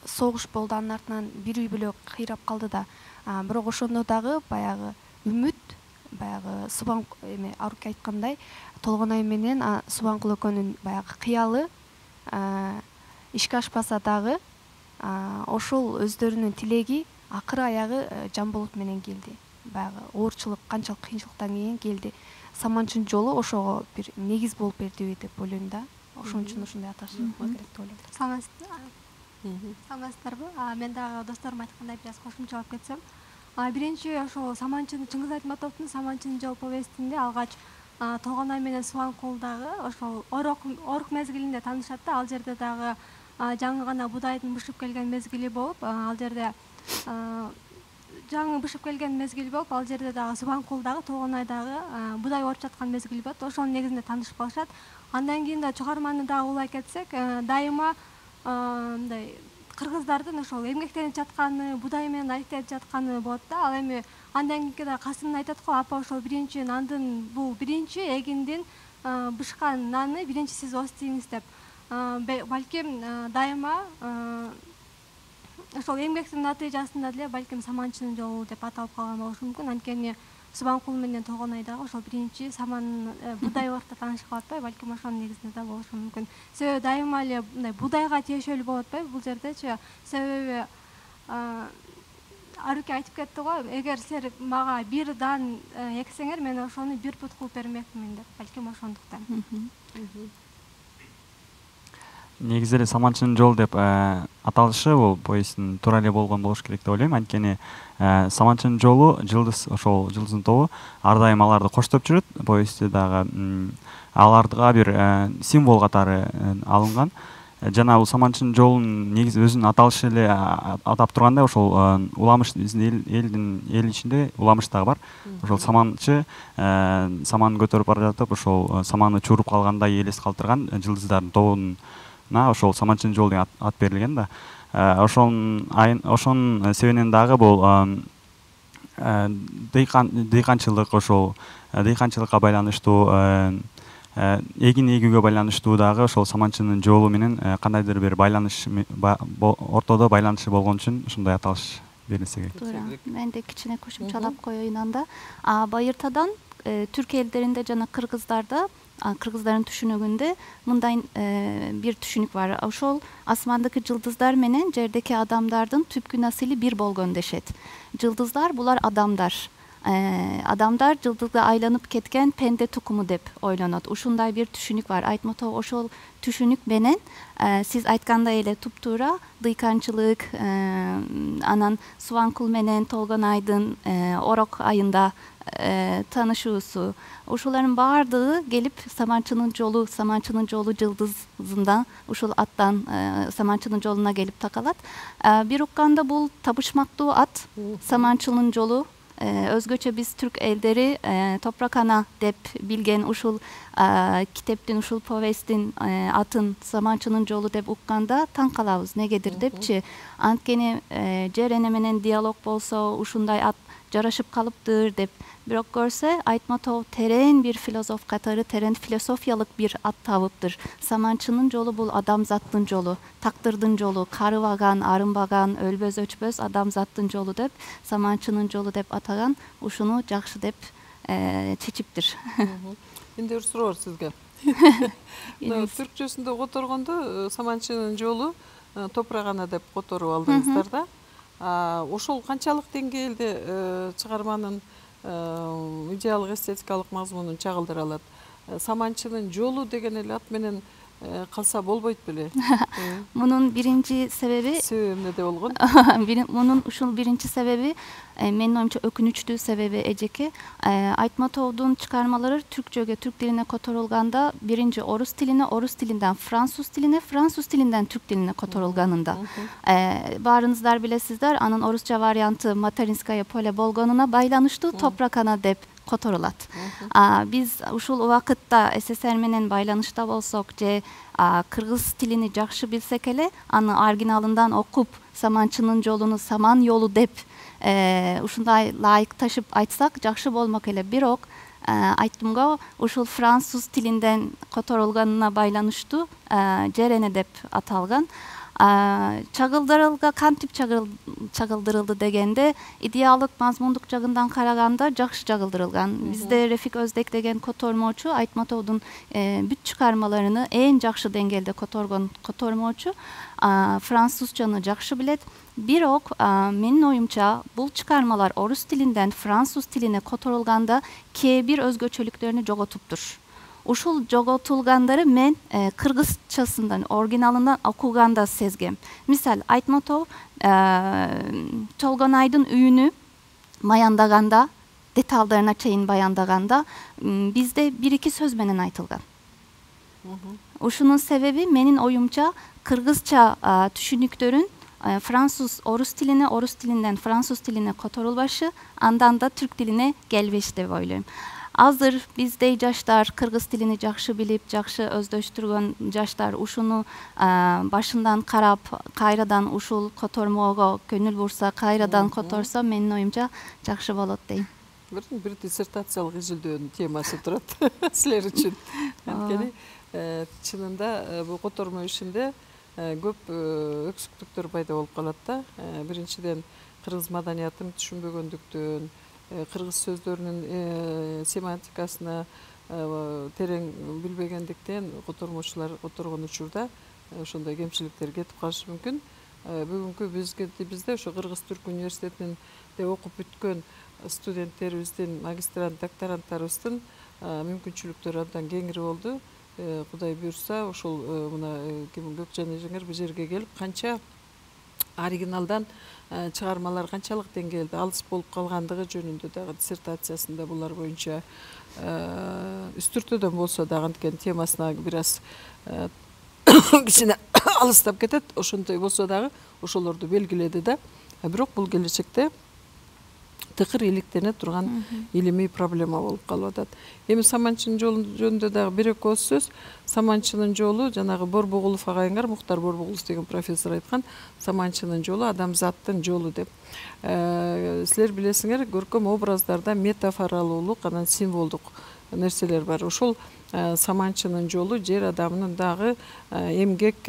согуш болду, анын артынан бир үй бүлө кыйрап калды да, бирок ошондо дагы баягы үмүт, баягы Аруки айткандай, Толгонай менен Субанкул экөөнүн баягы кыялы ишке ашпаса дагы ошол өздөрүнүн тилеги акыры аягы Жамбулут менен келди. Баягы оорчулук, канчалык кыйынчылыктан кийин келди. Саманчынын жолу ошого бир негиз болуп бердиби деп ойлойм да. Ошон үчүн ушундай аташы керек деп ойлойм. Саламатсыздарбы? Мен дагы досторум айткандай бир аз кошумчалап кетсем. Биринчи ошол Чыңгыз Айтматовдун Саманчынын жол повестинде алгач Толгонай менен Субанкул дагы ошол орук мезгилинде таанышат да. Ал жерде дагы жаңы гана будайдын бышып келген мезгили болуп, ал жерде ал жерде дагы Субанкул дагы Толгонай дагы будай оруп жаткан мезгил болот. Ошонун негизинде таанышып калышат. Андан кийин да чыгарманы дагы улай кетсек, дайыма мындай кыргыздардын ошол эмгектенип жатканы, будай менен алектенип жатканы болот да. Ал эми андан кийинки да Касым айтат го, апа ошол биринчи нандын, бул биринчи эгиндин бышкан наны биринчи сиз остиңиз деп. Балким дайыма ошол эмгектин натыйжасында деле балким Саманчынын жолу деп аталып калган болушу мүмкүн. Анткени Субанкул менен Толгонай дагы ошол биринчи саман будай орто таанышып калат атпайбы, балким ошонун негизинде да болушу мүмкүн. Себеби дайыма эле мындай будайга тиешелүү болуп атпайбы бул жердечи. Себеби Аруки айтып кетти го, эгер силер мага бир дан эксеңер, мен ошону бир пут кылып бермекмин деп. Балким ошондуктан. Негизи эле Саманчынын жол деп аталышы бул повесттин туура эле болгон болуш керек деп ойлойм. Анткени Саманчынын жолу Жылдыз, ошол Жылдыздын тобу ар дайым аларды коштоп жүрөт. Повестте дагы аларга бир символ катары алынган. Жана бул Саманчынын жолунун негизи өзүнүн аталышы эле атап тургандай, ошол уламыш, биздин эл ичинде уламыш дагы бар. Ошол саманчы саман көтөрүп бара жатып, ошол саманы чууруп калгандай элес калтырган жылдыздардын тобуна ошол Саманчынын жолу деген ат берилген да. Ошонун себебинен дагы бул дыйканчылык, ошол дыйканчылыкка байланыштуу, эгин эгүүгө байланыштуу дагы ошол Саманчынын жолу менен кандайдыр бир байланыш, ортодо байланышы болгон үчүн ушундай аталыш берилсе керек. Туура. Мен де кичине кошумчалап коеюн анда. Байыртадан Түрк элдеринде жана кыргыздарда, кыргыздардын түшүнүгүндө мындай бир түшүнүк бар. Ошол асмандагы жылдыздар менен жердеки адамдардын түпкү насили бир болгон дешет. Жылдыздар булар адамдар. Адамдар жылдызга айланып кеткен пенде тукуму деп ойлонот. Ушундай бир түшүнүк бар. Айтматов ошол түшүнүк менен сиз айткандай эле туптуура дыйканчылык, анан Субанкул менен Толгонайдын орок айында таанышуусу, ушулардын баардыгы келип Саманчынын жолу жылдызында ушул аттан Саманчынын жолуна келип такалат. Бир укканда бул табышмактуу ат Саманчынын жолу. Өзгөчө биз түрк элдери топрак ана деп билген ушул китептин, ушул повесттин атын Саманчынын жолу деп укканда таң калабыз. Негедир депчи, анткени жер эне менен диалог болсо ушундай ат жарашып калыптыр деп. Бирок көрсө Айтматов терен бир философ катары, терен философиялык бир ат табыптыр. Саманчынын жолу бул адамзаттын жолу, тактырдын жолу, карыбаган, арынбаган, өлбөс өчпөс адамзаттын жолу деп, Саманчынын жолу деп атаган, ушуну жакшы деп чечиптир. Менде бир суроо бар сизге. Түркчөсүндө которгондо Саманчынын жолу топрак ана деп которуп алдыңыздар да. Ошол канчалык деңгээлде чыгарманын идеалдык эстетикалык мазмунун чагылдыра алат? Саманчынын жолу деген эле ат менен калса болбойт беле. Bunun birinci sebebi Эмнеде болгон? Bunun ушул birinci sebebi менин оюмча өкүнүчтүү себеби эжеке Айтматовдун чыгармалары түркчөгө, түрк тилине которулганда биринчи орус тилинден француз тилинден түрк тилине которулганында. Баарыңыздар билесиздер, анын орусча варианты материнская поле болгонуна байланыштуу топрак ана деп которулат. Биз ушул убакытта СССР менен байланышта болсок же кыргыз тилини жакшы билсек эле, аны оригиналынан окуп, саманчынын жолуну саман yolu деп ушундай ылайык ташып айтсак жакшы болмок эле. Бирок айттым го, ушул француз тилинден которулганына байланыштуу жерене деп аталган. Кантип чагылдырылды дегенде, идеалдык мазмундук жагынан караганда жакшы чагылдырылган. Бизде Рефик Өздек деген котормочу Айтматовдун бүт чыгармаларыны эң жакшы деңгээлде которгон котормочу, французчаны жакшы билет. Бирок менин оюмча бул чыгармалар орус тилинден француз тилине которулганда кээ бир өзгөчөлүктөрүнү жоготуптур. Ушул жоготулгандары мен кыргызчасынан, оригиналынан окуганда сезгем. Мисал, Айтматов Толгонайдын үйүнү баяндаганда, деталдарына чейин баяндаганда, бизде бир-эки сөз менен айтылган. Ушунун себеби менин оюмча кыргызча түшүнүктөрүн орус тилинден француз тилине которулбашы, андан да түрк тилине келбеш деп ойлойм. Азыр биздей жаштар кыргыз тилини жакшы билип, жакшы өздөштүргөн жаштар ушуну башынан карап, кайрадан ушул котормого көңүл бурса, кайрадан которсо, менин оюмча жакшы болот дейм. Бир диссертациялык изилдөөнүн темасы турат силер үчүн. Анткени чынында бул котормо ишинде көп өксүктүктөр пайда болуп калат да. Биринчиден кыргыз маданиятын түшүнбөгөндүктөн, кыргыз сөздөрүнүн семантикасына терең билбегендиктен котормочулар которгон учурда ошондой кемчиликтер кетип калышы мүмкүн. Бүгүнкү бизде ошо Кыргыз Түрк университетинде окуп бүткөн студенттерибиздин, магистрант, докторанттарыбыздын мүмкүнчүлүктөрү абдан кеңири болду. Кудай буйрса, ошол мына Көкжан эжеңер бул жерге келип, канча оригиналдан чыгармалар канчалык деңгээлде алыс болуп калгандыгы жөнүндө дагы диссертациясында булар боюнча үстүртөдөн болсо дагы анткени темасына бир аз кичине алыстап кетет. Ошондой болсо дагы ошолорду белгиледи да. Бирок бул келечекте тыкыр иликтене турган илимий проблема болуп калып атат. Эми Саманчынын жолу жөнүндө дагы бир-эки ооз сөз. Саманчынын жолу жанагы Борбогулов агайыңар, Муктар Борбогулов деген профессор айткан, Саманчынын жолу адамзаттын жолу деп. Силер билесиңер, көркөм образдарда метафоралуулук, анан символдук нерселер бар. Ошол Саманчынын жолу жер адамынын дагы эмгек,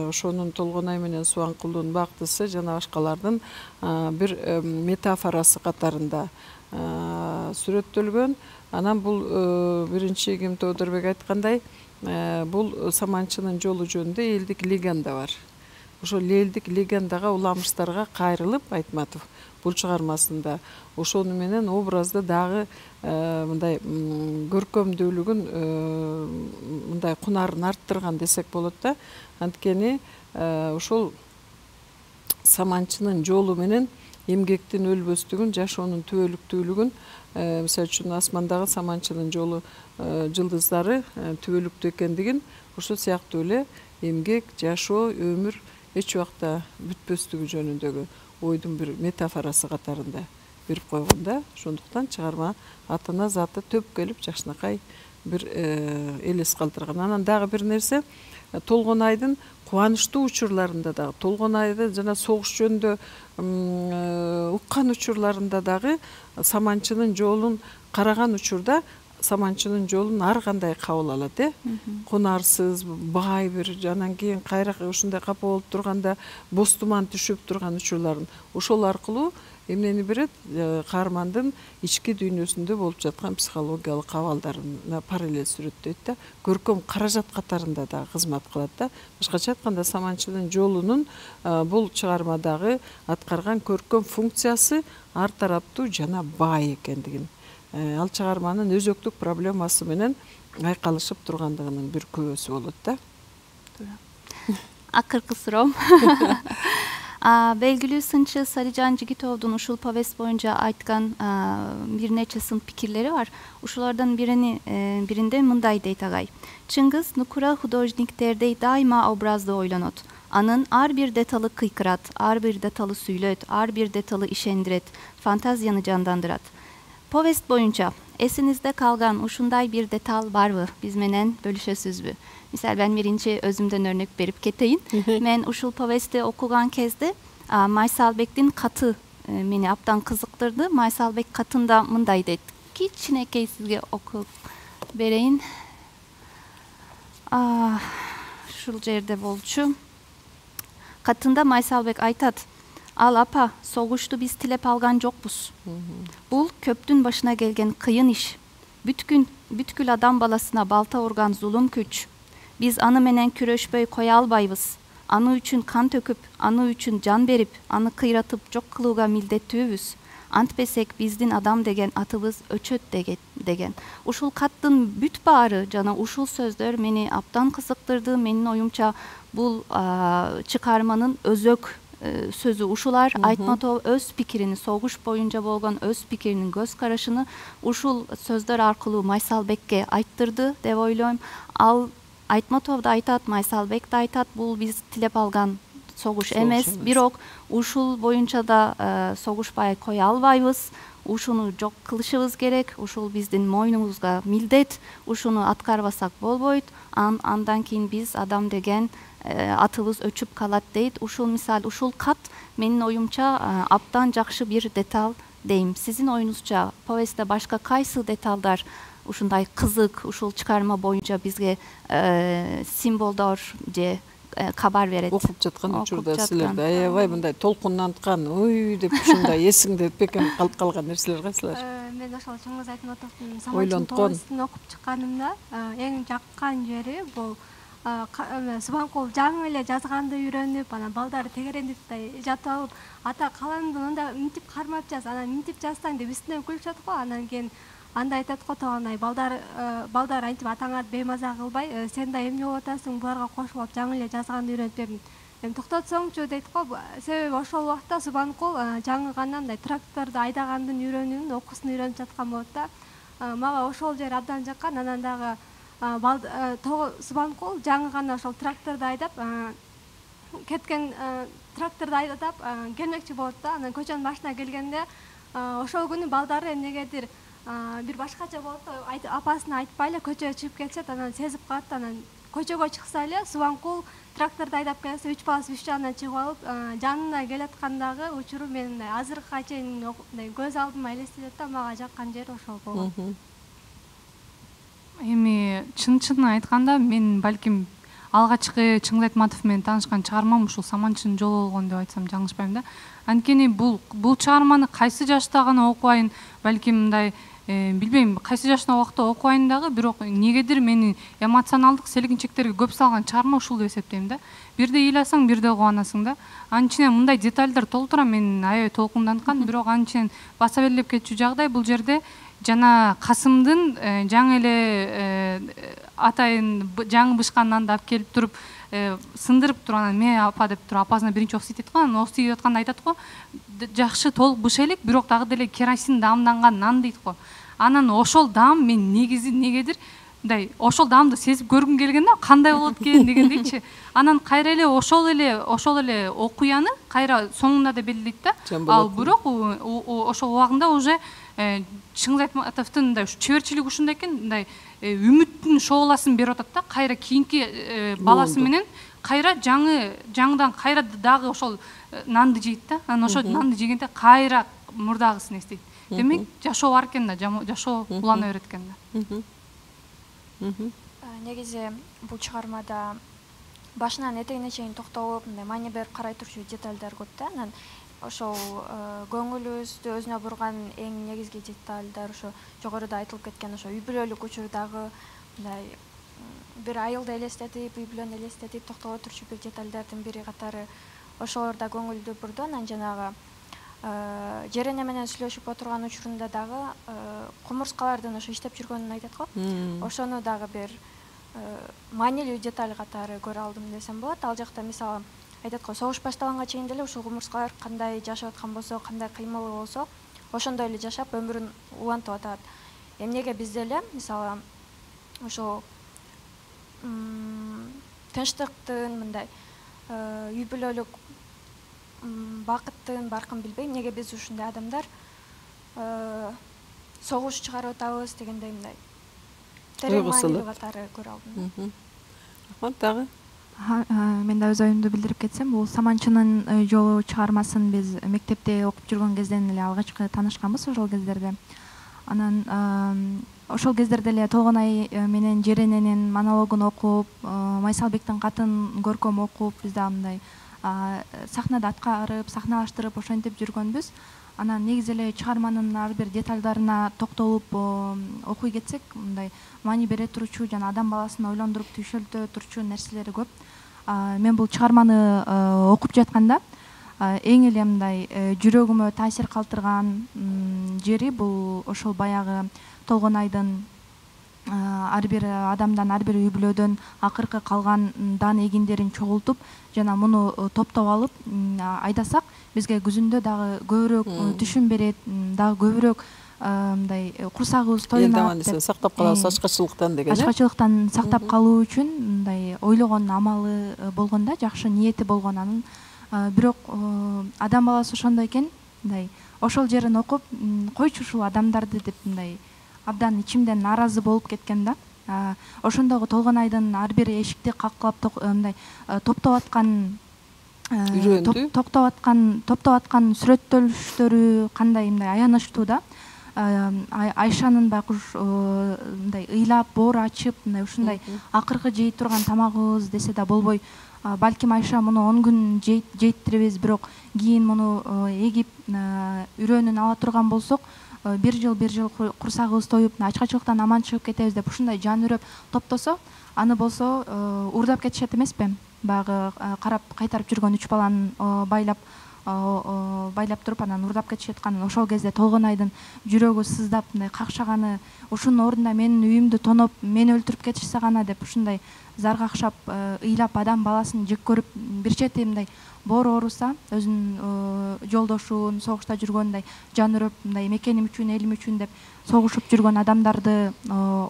ошонун Толгонай менен Субанкулдун бактысы жана башкалардын бир метафорасы катарында сүрөттөлгөн. Анан бул биринчи Ким Тоодорбек айткандай, бул Саманчынын жолу жөнүндө элдик легенда бар. Ошол элдик легендага, уламыштарга кайрылып Айтматов бул чыгармасында ошону менен образды дагы мындай көркөмдүүлүгүн мындай кунарын арттырган десек болот да. Анткени ошол Саманчынын жолу менен эмгектин өлбөстүгүн, жашоонун түбөлүктүүлүгүн, мисалы үчүн асмандагы Саманчынын жолу жылдыздары түбөлүктүү экендигин, ошол сыяктуу эле эмгек, жашоо, өмүр эч убакта бүтпөстүгү жөнүндөгү ойдун бир метафорасы катарында берип койгон да. Ошондуктан чыгарма атына заты төп келип жакшынакай бир элес калтырган. Анан дагы бир нерсе, Толгонайдын кубанычтуу учурларында дагы, Толгонайды жана согуш жөнүндө уккан учурларында дагы Саманчынын жолун караган учурда Саманчынын жолун ар кандай кабыл алат, кунарсыз, бай бир, анан кийин кайра ушундай капа болуп турганда боз туман түшүп турган учурларын, ошол аркылуу эмнени берет, каармандын ички дүйнөсүндө болуп жаткан психологиялык абалдарына параллель сүрөттөйт да, көркөм каражат катарында да кызмат кылат да. Башкача айтканда Саманчынын жолунун бул чыгармадагы аткарган көркөм функциясы ар тараптуу жана бай экендигин, ал чыгарманын өзөктүк проблемасы менен айкалышып тургандыгынын бир күбөсү болот да. Akırkı sırom. Belgili sınçı Sarıcan Jigitow'dun uşul povest boyunca aytkan bir neçe sın pikirleri var. Uşulardan birinde mınday deyt agay. Çıngiz nukura hudojnikterdey daima obrazda oylanot. Anın ar bir detalı kıykırat, ar bir detalı süylöt, ar bir detalı işendiret, fantazyanı candandırat. Povest boyunca esinizde kalgan uşunday bir detal barvı biz menen bölüşesizbü. Misal ben birinci özümden örnek verip keteyin. Men uşul povesti okugan kezde Maysalbek'tin katı meni aptan kızıktırdı. Maysalbek katında mınday deyt. Ki çinekey sizge oku bereyin. Şul jerde bolçu. Katında Maysalbek aytat. Al apa, soğuştu biz tilep algan jokbuz. Bul köptün başına gelgen kıyın iş. Bütkül adam balasına balta urgan zulüm küç. Biz anı menen küreşböy koya albayvız. Anı üçün kan töküp, anı üçün can berip, anı kıyratıp jok kılıuga mildettübüz. Antbesek bizdin adam degen atыбыз öçöt degen. Uşul kattın büt bağrı jana uşul sözdör meni aptan kızıktırdı. Menin oyumça bul çıkarmanın özök sözü uşular. Aytmatov öz pikirini, soğuş boyunca bolgan öz pikirinin göz karaşını uşul sözler arkılуу Maysalbek'e ayttırdı dep oyloyum. Al Aytmatov da aytat, Maysalbek da aytat, bul biz tilep algan soğuş emes. Birok uşul boyunca da soğuşpay koya albayбыз. Uşunu jok kılışыбыз gerek. Uşul bizdin moynumuzga mildet. Uşunu atkarbasak bolboyt. Andan keyin biz adam degen atыбыз öçüp kalat deyit. Uşul misal uşul kat menin oyumça aptan jakşı bir detal deyim. Sizin oyunuzca povest'te başka kaysı detaldar uşunday kızık, uşul çıkarma boyunca bizge simboldor je kabar veret. Okup жаткан учурда силерде аябай мындай толкунданткан, ой деп ушундай эсиңде бекем калып калган нерселер кайсылар? Мен ошол Чыңгыз Айтматовдун Самалчын повестин окуп чыкканымда эң жаккан жери бул Субанкул жаңы эле жазганды үйрөнүп, анан балдары тегерендиктэй жатып алып, ата каламды мында минтип кармап жаз, анан минтип жазсаң деп үстүнөн күлүшөт го. Анан кийин анда айтат го Тоонай, балдар антип атаңарды беймаза кылбай, сен да эмне болуп атасың, буларга кошуп алып жаңы эле жазганды үйрөнүп бердим. Эми токтотсоңчу дейт го. Себеби ошол убакта Субанкул жаңы гана мындай тракторду айдагандын үйрөнүүнүн окуусун үйрөнүп жаткан болот да. Мага ошол жер абдан жаккан. Анан дагы Субанкул жаңы гана ошол тракторду айдап кеткен, тракторду айдап келмекчи болот да. Анан көчөнүн башына келгенде ошол күнү балдары эмнегедир бир башкача болот да, апасына айтпай эле көчөгө чыгып кетишет. Анан сезип калат. Анан көчөгө чыкса эле Субанкул тракторду айдап келсе 3 баласы 3 жагынан чыгып алып жанына келаткандагы учуру мен азыркыга чейин көз алдыма элестетет да. Мага жаккан жери ошол болгон. Эми чын айтканда мен балким алгачкы Чыңгыз Айтматов менен таанышкан чыгармам ушул Саманчынын жолу болгон деп айтсам жаңылышпайм да. Анткени бул чыгарманы кайсы жашта гана окубайын, балким мындай билбейм, кайсы жашта убакта окубайын дагы, бирок негедир мени эмоционалдык селгинчектерге көп салган чыгарма ушул деп эсептейм да. Бирде ыйласаң, бирде кубанасың да. Анын ичине мындай детальдар толтура мен аябай толкунданткан, бирок анын ичинен баса белдеп кетчү жагдай бул жерде жана Касымдын жаңы эле атайын жаңы бышкан нанды алып келип туруп сындырып туруп, анан ме апа деп туруп апасына биринчи оксийт эткөн. Анан оксийип атканда айтат го, жакшы толук быш элек, бирок дагы деле керосин даамданган нан дейт го. Анан ошол даам мен негизи негедир мындай ошол даамды сезип көргүм келген да, кандай болот экен дегендейчи. Анан кайра эле ошол эле окуяны кайра соңунда да белгилейт да. Ал бирок ошол убагында уже Чыңгыз Айтматовдун мындай чеберчилиги ушундай экен, мындай үмүттүн шооласын берип атат да. Кайра кийинки баласы менен кайра жаңыдан кайра дагы ошол нанды жейт да. Анан ошол нанды жегенде кайра мурдагысын эстейт. Демек жашоо бар экен да, жашоо улана берет экен да. Негизи бул чыгармада башынан этегине чейин токтолуп, мындай маани берип карай турчу детальдар көп да. Анан ошол көңүлүбүздү өзүнө бурган эң негизги детальдар ошо жогоруда айтылып кеткен ошо үй бүлөлүк учурдагы мындай бир айылды элестетип, үй бүлөнү элестетип токтоло турчу бир детальдардын бири катары ошолор да көңүлдү бурду. Анан жанагы жерене менен сүйлөшүп отурган учурунда дагы кумурскалардын ошо иштеп жүргөнүн айтат го. Ошону дагы бир маанилүү деталь катары көрө алдым десем болот. Ал жакта мисалы айтат го согуш башталганга чейин деле ушул кумурскалар кандай жашап аткан болсо, кандай кыймылы болсо, ошондой эле жашап өмүрүн улантып атат. Эмнеге биз деле мисалы ошол тынчтыктын мындай үй бүлөлүк бакыттын баркын билбейм, эмнеге биз ушундай адамдар согуш чыгарып атабыз дегендей мындай терең маанилүү катары көрө алдым. Рахмат, дагы мен да өз оюмду билдирип кетсем, бул Саманчынын жолу чыгармасын биз мектепте окуп жүргөн кезден эле алгачкы таанышканбыз ошол кездерде. Анан ошол кездерде эле Толгонай менен Жерененин монологун окуп, Майсалбектин катын көркөм окуп, биз да мындай сахнада аткарып, сахналаштырып ошентип жүргөнбүз. Анан негизи эле чыгарманын ар бир детальдарына токтолуп окуй кетсек, мындай маани бере турчу жана адам баласын ойлондуруп түйшөлтө турчу нерселери көп. Мен бул чыгарманы окуп жатканда эң эле мындай жүрөгүмө таасир калтырган жери бул ошол баягы Толгонайдын ар бир адамдан, ар бир үй бүлөдөн акыркы калган дан эгиндерин чогултуп жана муну топтоп алып айдасак, бизге күзүндө дагы көбүрөөк түшүн берет, дагы көбүрөөк мындай курсагыбыз тоюнат деп сактап калабыз ачкачылыктан деген. Ачкачылыктан сактап калуу үчүн мындай ойлогон амалы болгон да, жакшы ниети болгон. Анын бирок адам баласы ошондой экен, мындай ошол жерин окуп, койчу ушул адамдарды деп мындай абдан ичимден нааразы болуп кеткем да. Ошондогу Толгонайдын ар бир эшикти каклап мындай топтоп аткан сүрөттөлүштөрү кандай мындай аянычтуу да. Айшанын байкуш мындай ыйлап, боор ачып, мындай ушундай акыркы жей турган тамагыбыз десе да болбой, балким Айша муну 10 күн жейттиребиз, бирок кийин муну эгип үрөөнүн ала турган болсок, бир жыл курсагыбыз тоюп, ачкачылыктан аман чыгып кетебиз деп ушундай жан үрөп топтосо, аны болсо уурдап кетишет эмеспи? Баягы карап кайтарып жүргөн 3 баланын байлап туруп анан уурдап кетишеткан. Ошол кезде Толгонайдын жүрөгү сыздап, мындай какшаганы, ушунун ордуна менин үйүмдү тоноп, мени өлтүрүп кетишсе гана деп ушундай заргакшап, ыйлап адам баласын жек көрүп, бир чети мындай боор ооруса, өзүнүн жолдошун согушта жүргөндөй жан үрөп, мындай мекеним үчүн, элим үчүн деп согушуп жүргөн адамдарды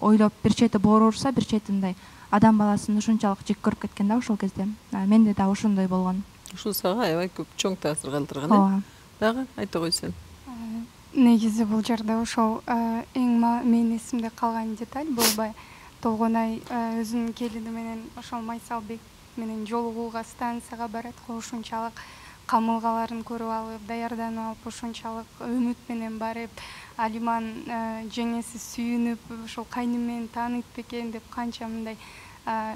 ойлоп, бир чети боор ооруса, бир чети мындай адам баласын ушунчалык жек көрүп кеткен да ошол кезде. Менде да ошондой болгон. Ушул сага аябай көп чоң таасир калтырган, э? Дагы айта койсоң. Негизи бул жерде ошол эң менин эсимде калган деталь бул Толгонай өзүнүн келини менен ошол Майсалбек менен жолугууга станцияга барат, ушунчалык камылгаларын көрүп алып, даярданып алып, ушунчалык үмүт менен барып, Алиман жеңеси сүйүнүп, ошол кайным менен тааныйт бекен деп канча мындай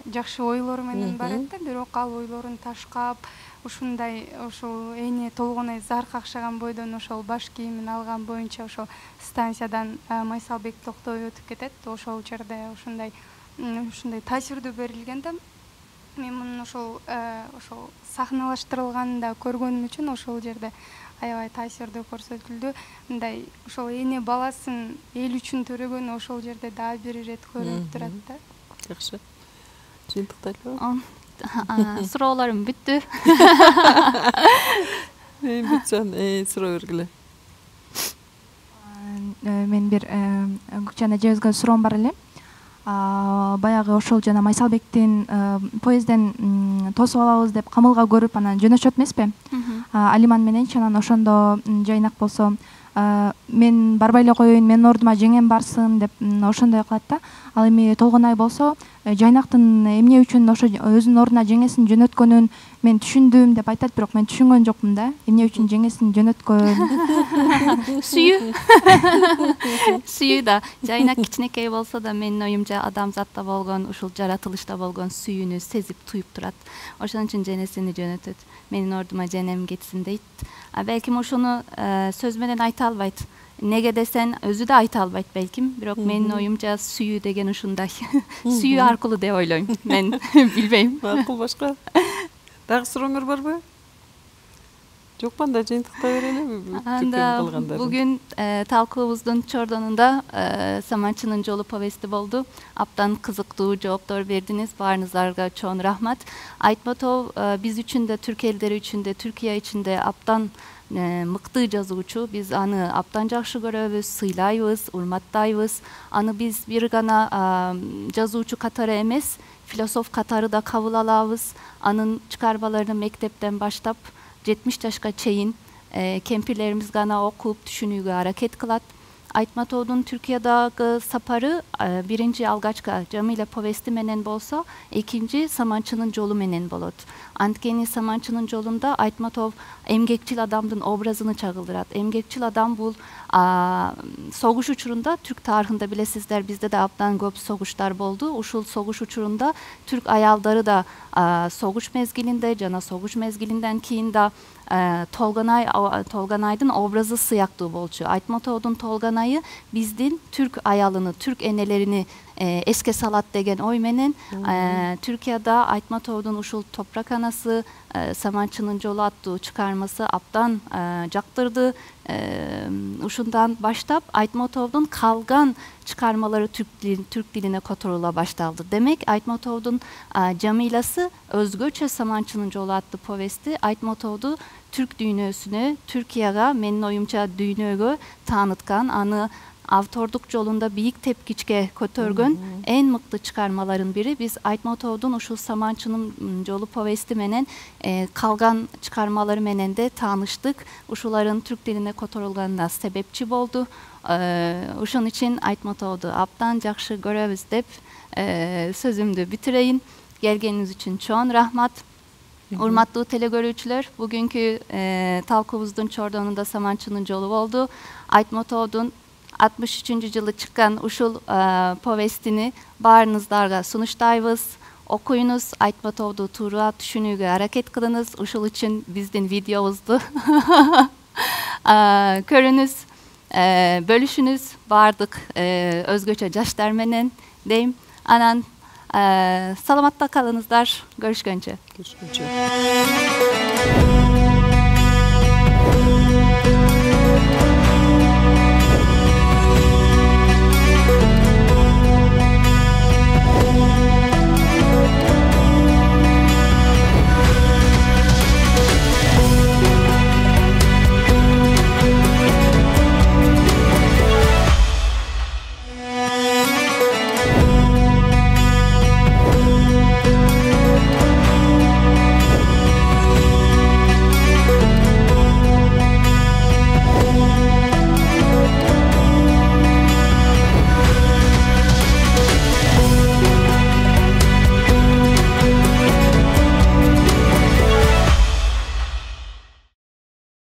жакшы ойлор менен барат да, бирок ал ойлорун ташкап, ушундай ошол эне Толгонай зар какшаган бойдон ошол баш кийимин алган боюнча ошол станциядан Майсалбек токтой өтүп кетет. Ошол жерде ушундай таасирдүү берилген да. Мен мунун ошол сахналаштырылганында көргөнүм үчүн ошол жерде аябай таасирдүү көрсөтүлдү. Мындай ошол эне баласын эл үчүн төрөгөнү ошол жерде дагы бир ирет көрүнүп турат да. Жакшы. Жыйынтыктайлы. Суроолорум бүттү. Бүтсөн, суроо бергиле. Мен бир жана жебизге суроом бар эле. Баягы ошол жана Майсалбектин поезден тосуп алабыз деп камылга көрүп анан жөнөшөт эмеспи? Алиман менен анан ошондо Жайнак болсо мен барбай эле коеюн, менин ордума жеңем барсын деп ошондой кылат да. Ал эми Толгонай болсо Жайнактын эмне үчүн ошо өзүнүн ордуна жеңесин жөнөткөнүн мен түшүндүм деп айтат, бирок мен түшүнгөн жокмун да. Эмне үчүн жеңесин жөнөткөн? Сүйүү да. Жайнак кичинекей болсо да менин оюмча адамзатта болгон, ушул жаратылышта болгон сүйүүнү сезип туюп турат. Ошон үчүн женесини жөнөтөт. Менин ордума женем кетсин дейт. Белким ушуну сөз менен айта албайт. Неге десен өзү да айта албайт белким, бирок менин оюмча сүйүү деген ушундай. Сүйүү аркылуу деп ойлойм. Мен билбейм. Макул, башка? Дагы сурооңор барбы? Жок банда жыйынтыкта берелеби? Anda bugün talkıbımızın çordonunda Samançı'nın Jolu povesti boldu. Aptan kızıktığı cevaplar verdiniz. Barınızlarga çoğun rahmat. Aytmatov biz üçün de Türk elleri üçün de Türkiye içinde aptan mıktı жазуучу. Biz anı aptan жақшы көрөбүз, сыйлайбыз, урматтайбыз. Anı biz bir gana жазуучу katары emес, filosof katары da kabul alabız. Anın çıkarmalarını mektepten başlap 70 yaşka çeyin kempirlerimiz gana okup düşünüge hareket kılat. Aytmatov'un Türkiye'dagi saparı birinci algaçka Jamila povesti menen bolsa, ikinci Samançı'nın Jolu menen bolot. Antkeni Samançı'nın Jolunda Aytmatov emgekçil adamdın obrazını çağıldırat. Emgekçil adam bul soğuş uçurunda Türk tarihinde bilesizler bizde de aptan köp soğuşlar boldu. Uşul soğuş uçurunda Türk ayalları da soğuş mezgilinde, jana soğuş mezgilinden keyin da Tolganaydın obrazı sıyaktığı bolçu. Aytmatov'un Tolganay'ı bizdin Türk ayalını, Türk enelerini eske salat degen oymenen Türkiye'de Aytmatov'un uşul toprak anası Samançı'nın Jolu attığı çıkarması aptan jaktırdı. Uşundan başlap Aytmatov'un kalgan çıkarmaları Türk diline kotorula başlandı. Demek Aytmatov'un Jamilası özgöçe Samançı'nın Jolu attığı povesti Aytmatov'du Türk dünyasını Türkiye'ye menin oyumça dünyayı tanıtkan anı avtorduk jolunda büyük tepkiçke kötörgün en mıklı çıkarmaların biri. Biz Aytmatov'un uşul Samançı'nın Jolu povesti menen kalgan çıkarmaları menen de tanıştık. Uşuların Türk diline kotorulganına sebepçi boldu. Uşun için Aytmatov'du aptan jakşı göröbüz dep sözümdü bitireyin. Gelgeniniz için çoğun rahmat. Urmatlı telegörüçüler, bugünkü talkımızın çordonunda Samançı'nın Jolu oldu. Aytmatov'un 63. yılı çıkan uşul povestini barınızlarga sunuştayбыз. Okuyunuz, Aytmatov'du tuğra düşünüge hareket kılınız. Uşul için bizden videomuzdu. Körünüz, bölüşünüz, bardık özgöçe jaşlar menen deyim. Anan salamatta kalınızlar. Görüşkönçe. Görüşkönçe.